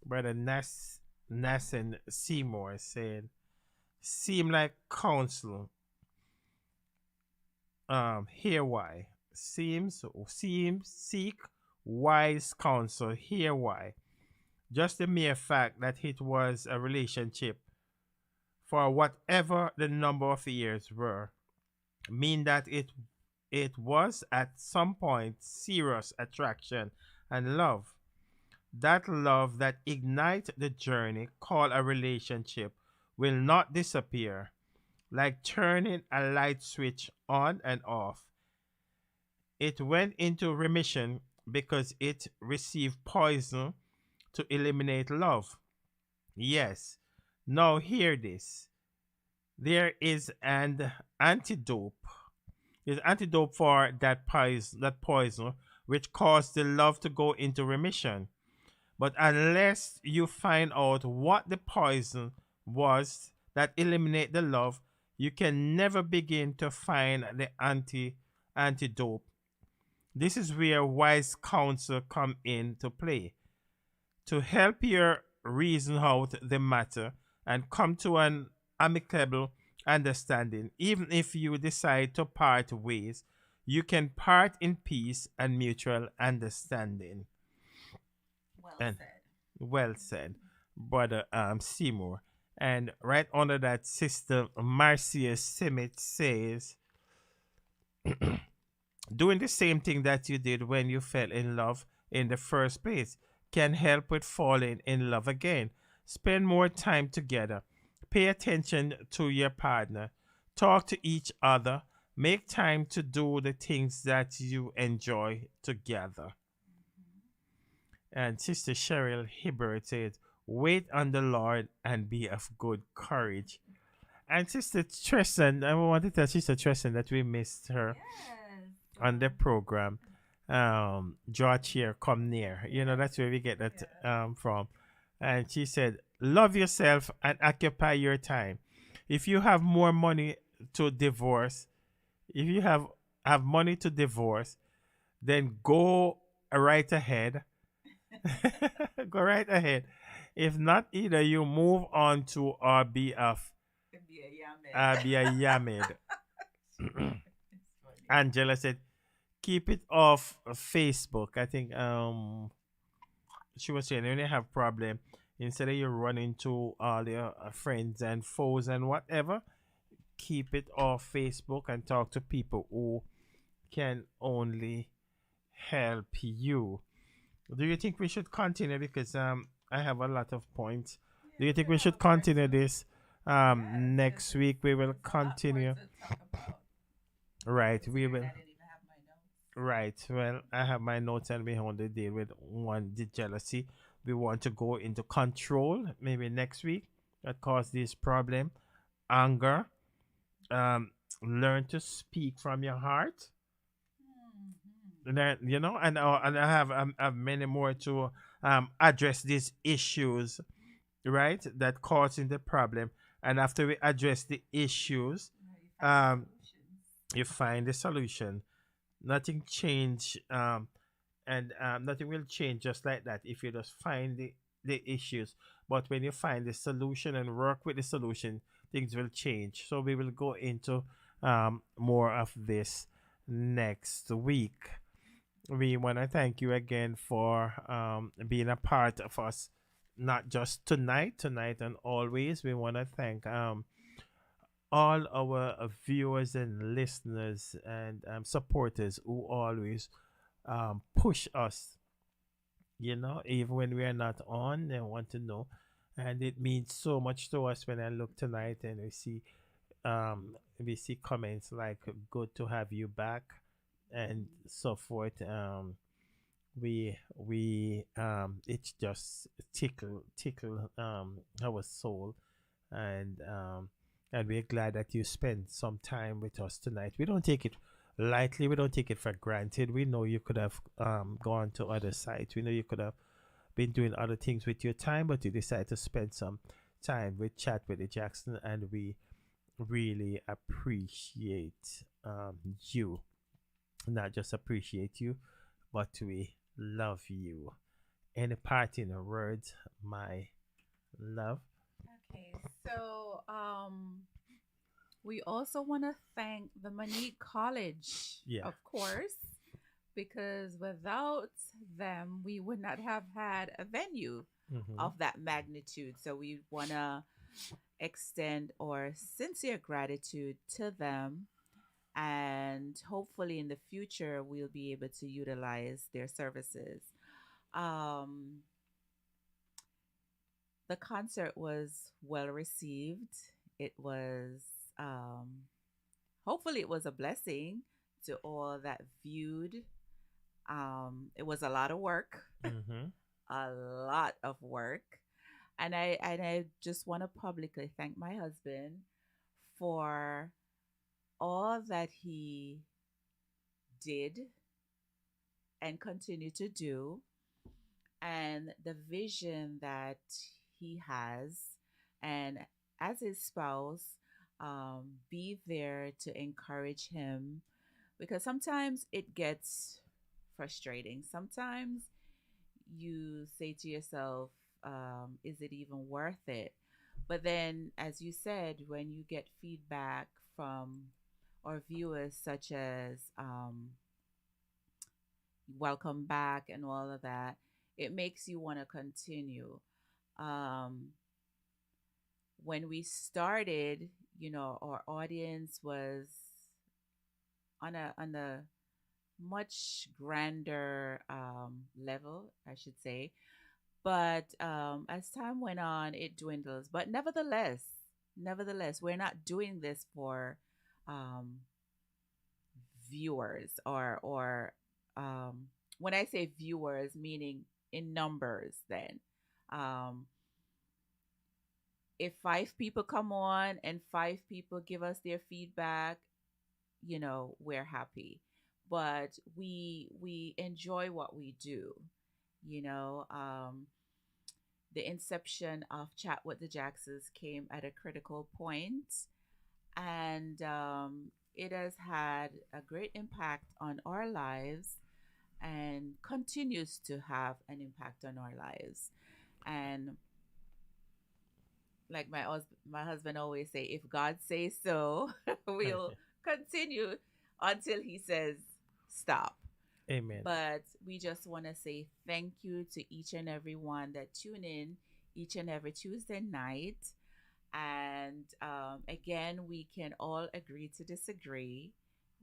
Brother Nasson Seymour said, seem like counsel. Hear why. Seems seek wise counsel. Hear why. Just the mere fact that it was a relationship for whatever the number of years were, mean that it was at some point serious attraction and love. That love that ignites the journey, called a relationship, will not disappear, like turning a light switch on and off. It went into remission because it received poison to eliminate love. Yes. Now hear this. There is an antidote. There's antidote for that poison which caused the love to go into remission. But unless you find out what the poison was that eliminate the love, you can never begin to find the antidote. This is where wise counsel come into play to help you reason out the matter and come to an amicable understanding. Even if you decide to part ways, you can part in peace and mutual understanding.
Well
And
said.
well said, brother Seymour. And right under that, Sister Marcia Simmet says, doing the same thing that you did when you fell in love in the first place can help with falling in love again. Spend more time together. Pay attention to your partner. Talk to each other. Make time to do the things that you enjoy together. And Sister Cheryl Hibbert said, wait on the Lord and be of good courage. And Sister Tresson, I want to tell Sister Tresson that we missed her
Yes.
on the program. draw a chair, come near. You know,
Yeah.
that's where we get that
Yeah.
from. And she said, love yourself and occupy your time. If you have more money to divorce, if you have money to divorce, then go right ahead. Go right ahead. If not, either you move on to RBF,
Could be a Yamed.
RBI Yamid.
It's funny.
Angela said, keep it off Facebook. I think she was saying when you have problem, instead of you running to all your friends and foes and whatever, keep it off Facebook and talk to people who can only help you. Do you think we should continue? Because I have a lot of points.
Yeah,
Do you
we
think
could
we
have
should
a part
continue
two.
this?
Yes,
Next week we will
there's a lot more
continue.
to talk about.
Right, we
Considering
will.
I didn't even have my notes.
Right. Well, I have my notes and we only deal with one, the jealousy. We want to go into control maybe next week that caused this problem. Anger. Learn to speak from your heart.
Hmm.
Learn, and I have many more to address these issues, right? That causing the problem. And after we address the issues,
Now you find the
um,
solutions.
you find the solution. Nothing change and nothing will change just like that if you just find the issues. But when you find the solution and work with the solution, things will change. So we will go into more of this next week. We want to thank you again for being a part of us, not just tonight and always. We want to thank all our viewers and listeners and supporters who always push us, even when we are not on, they want to know. And it means so much to us when I look tonight and we see comments like good to have you back and so forth. We it's just tickle our soul, and we're glad that you spent some time with us tonight. We don't take it lightly. We don't take it for granted. We know you could have gone to other sites. We know you could have been doing other things with your time, but you decided to spend some time with Chat with the Jackson, and we really appreciate you. Not just appreciate you, but we love you. Any parting words, my love?
Okay, so we also want to thank the Monique College,
Yeah.
of course, because without them, we would not have had a venue
Mm-hmm.
of that magnitude. So we want to extend our sincere gratitude to them. And hopefully, in the future, we'll be able to utilize their services. Um, the concert was well received. It was, um, hopefully, it was a blessing to all that viewed. It was a lot of work,
Mm-hmm.
a lot of work. And I just want to publicly thank my husband for all that he did and continue to do, and the vision that he has, and as his spouse, be there to encourage him, because sometimes it gets frustrating. Sometimes you say to yourself, is it even worth it? But then, as you said, when you get feedback from our viewers, such as welcome back and all of that, it makes you want to continue. Um, when we started, our audience was on a much grander level, I should say. But as time went on, it dwindles. But nevertheless, we're not doing this for um, viewers, or when I say viewers, meaning in numbers. Then, um, if five people come on and five people give us their feedback, we're happy. but we enjoy what we do. You know, the inception of Chat with the Jacksons came at a critical point, and it has had a great impact on our lives and continues to have an impact on our lives. And like my husband always say, if God says so, we'll continue until he says stop.
Amen.
But we just want to say thank you to each and every one that tune in each and every Tuesday night. And again, we can all agree to disagree.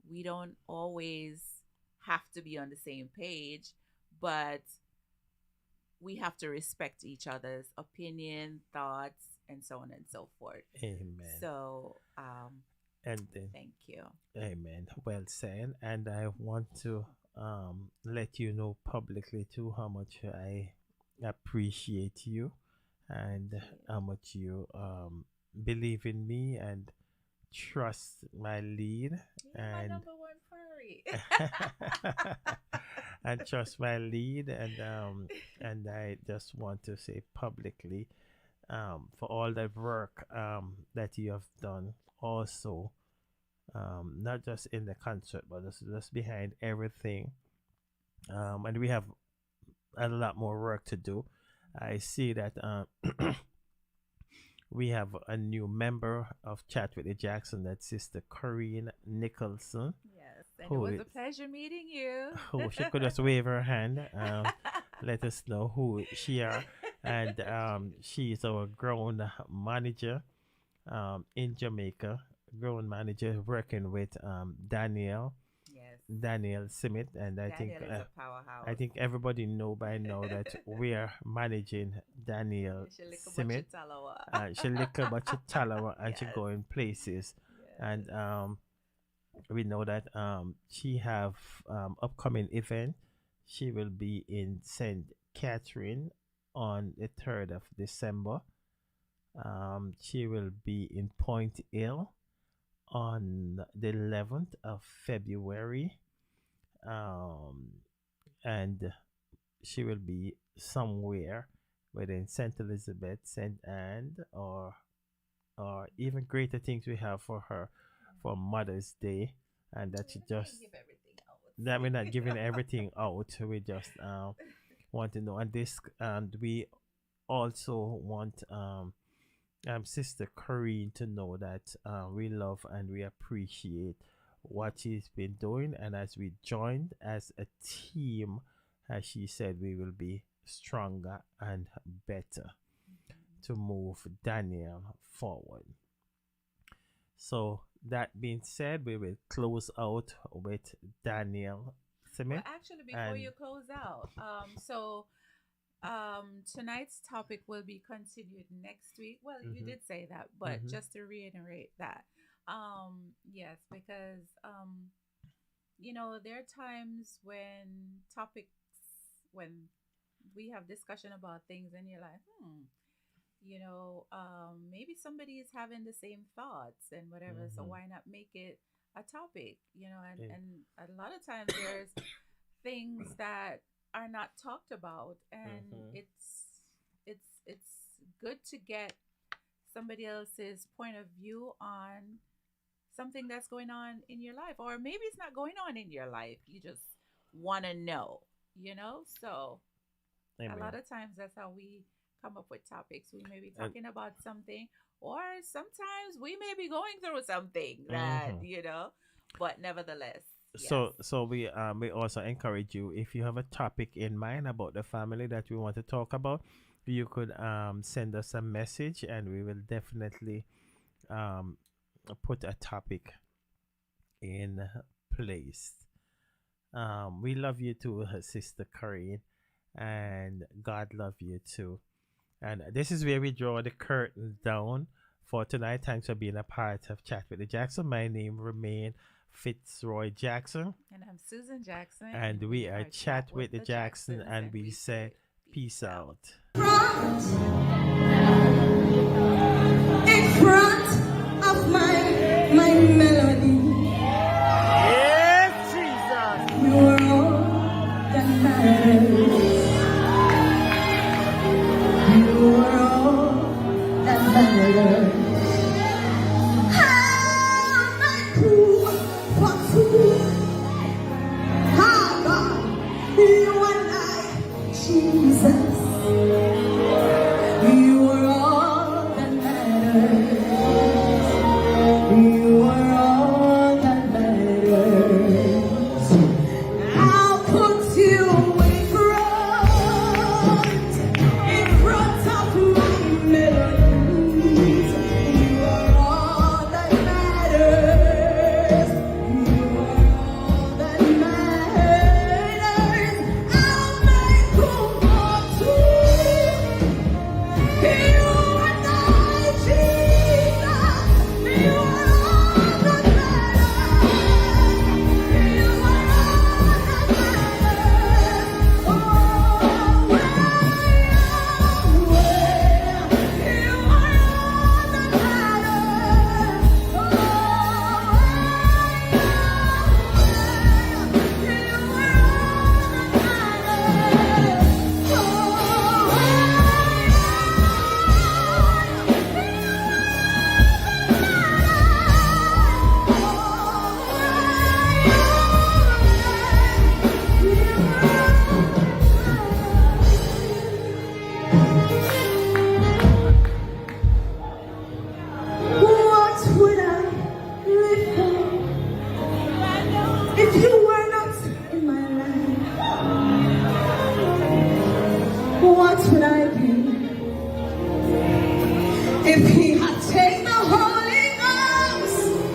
We don't always have to be on the same page, but we have to respect each other's opinion, thoughts, and so on and so forth.
Amen.
So,
And then,
thank you.
amen. Well said. And I want to let you know publicly too how much I appreciate you and how much you believe in me and trust my lead
You're my
and
number one furry.
and trust my lead and I just want to say publicly for all the work that you have done also, not just in the concert but just behind everything, and we have a lot more work to do. I see that we have a new member of Chat with the Jackson, that's Sister Corinne Nicholson.
Yes, and
Who
it was a
is-
pleasure meeting you.
Who she could just wave her hand, let us know who she are, and she's our ground manager in Jamaica, ground manager working with Daniel
Yes,
Simit, and I think
Daniel is a powerhouse.
I think everybody know by now that we are managing Daniel Simit. She lick a bunch of talawa and she
Yes.
going places,
Yes.
and we know that she have upcoming event. She will be in St. Catherine on the 3rd of December. She will be in Point Hill on the 11th of February. And she will be somewhere within St. Elizabeth, St. Anne, or even greater things we have for her for Mother's Day, and that she just
Give everything out.
that we're not giving everything out. We just want to know, and this, and we also want Sister Corinne to know that we love and we appreciate what she's been doing, and as we joined as a team, as she said, we will be stronger and better to move Daniel forward. So that being said, we will close out with Daniel Simit.
Well, actually, before
and-
you close out, tonight's topic will be continued next week. Well, you
Mhm.
did say that, but
Mhm.
just to reiterate that, yes, because there are times when when we have discussion about things, and you're like, maybe somebody is having the same thoughts and whatever. So
Mhm.
why not make it a topic? And
Yeah.
and a lot of times there's things that are not talked about, and
Mhm.
it's good to get somebody else's point of view on something that's going on in your life, or maybe it's not going on in your life, you just want to know. So a lot
Amen.
of times that's how we come up with topics. We may be talking about something, or sometimes we may be going through something that but nevertheless, yes.
So we also encourage you, if you have a topic in mind about the family that we want to talk about, you could send us a message, and we will definitely put a topic in place. We love you too, Sister Corinne, and God love you too. And this is where we draw the curtain down for tonight. Thanks for being a part of Chat with the Jackson. My name remains Fitzroy Jackson,
And I'm Susan Jackson,
and we are Chat with the Jackson, and we say peace out.
In front of my melody.
Yes, Jesus.
You are all that matters. I'll put you in front of my melodies. You are all that matters. You are all that matters. I'll make room for two. You and I, Jesus. You are all that matters. You are all that matters. Oh, where you are all that matters. Oh, you are What would I live for if you were not in my life? What would I be if he had taken the Holy Ghost?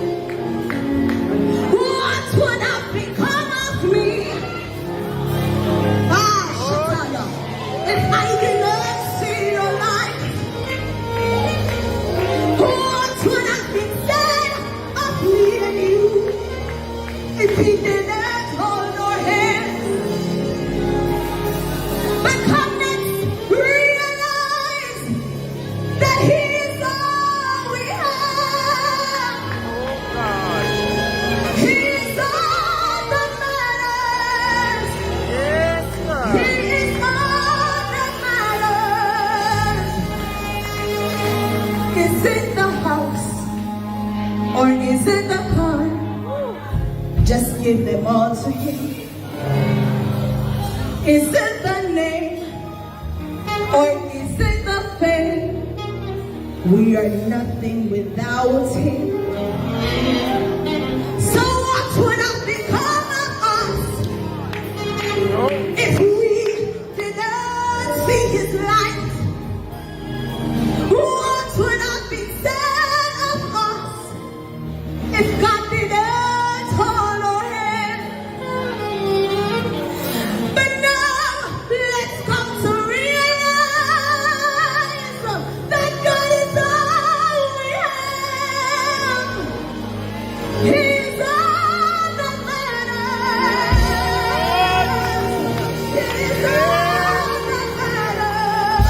What would have become of me? Shataya, if I did not see your light, what would have been said of me and you if he didn't hold your hand? But come, let's realize that he is all we have. He is all that matters. He is all that matters. Is it the house or is it the car? Just give them all to him. Is it the name or is it the fame? We are nothing without him. So what would have become of us if we did not see his light? What would have been said of us if God didn't hold our hand? But now let's come to realize that God is all we have. He's all that matters. He's all that matters.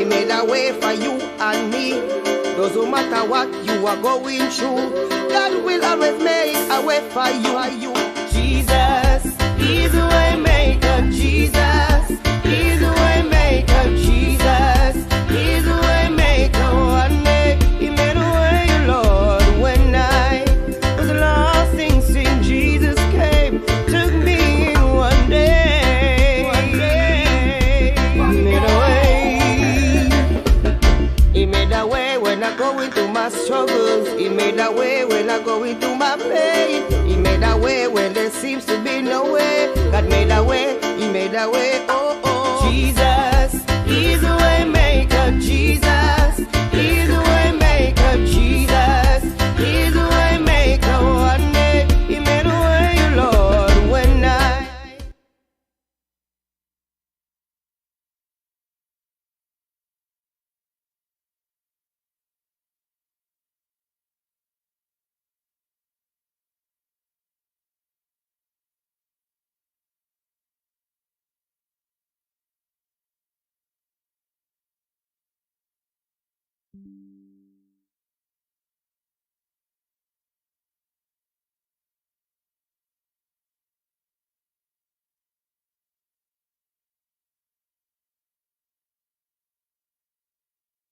made a way for you and me. Doesn't matter what you are going through, God will always make a way for you. Jesus, He's the way maker. Jesus, He's the way maker. Jesus, He's the way maker. One day He made a way, Lord, when I was lost in sin. Jesus came, took me in one day. He made a way. He made a way when I go into my struggles. He made a way when I go into my pain. He made a way when there seems to be no way. God made a way, He made a way. Oh, oh. Jesus, He's the way maker.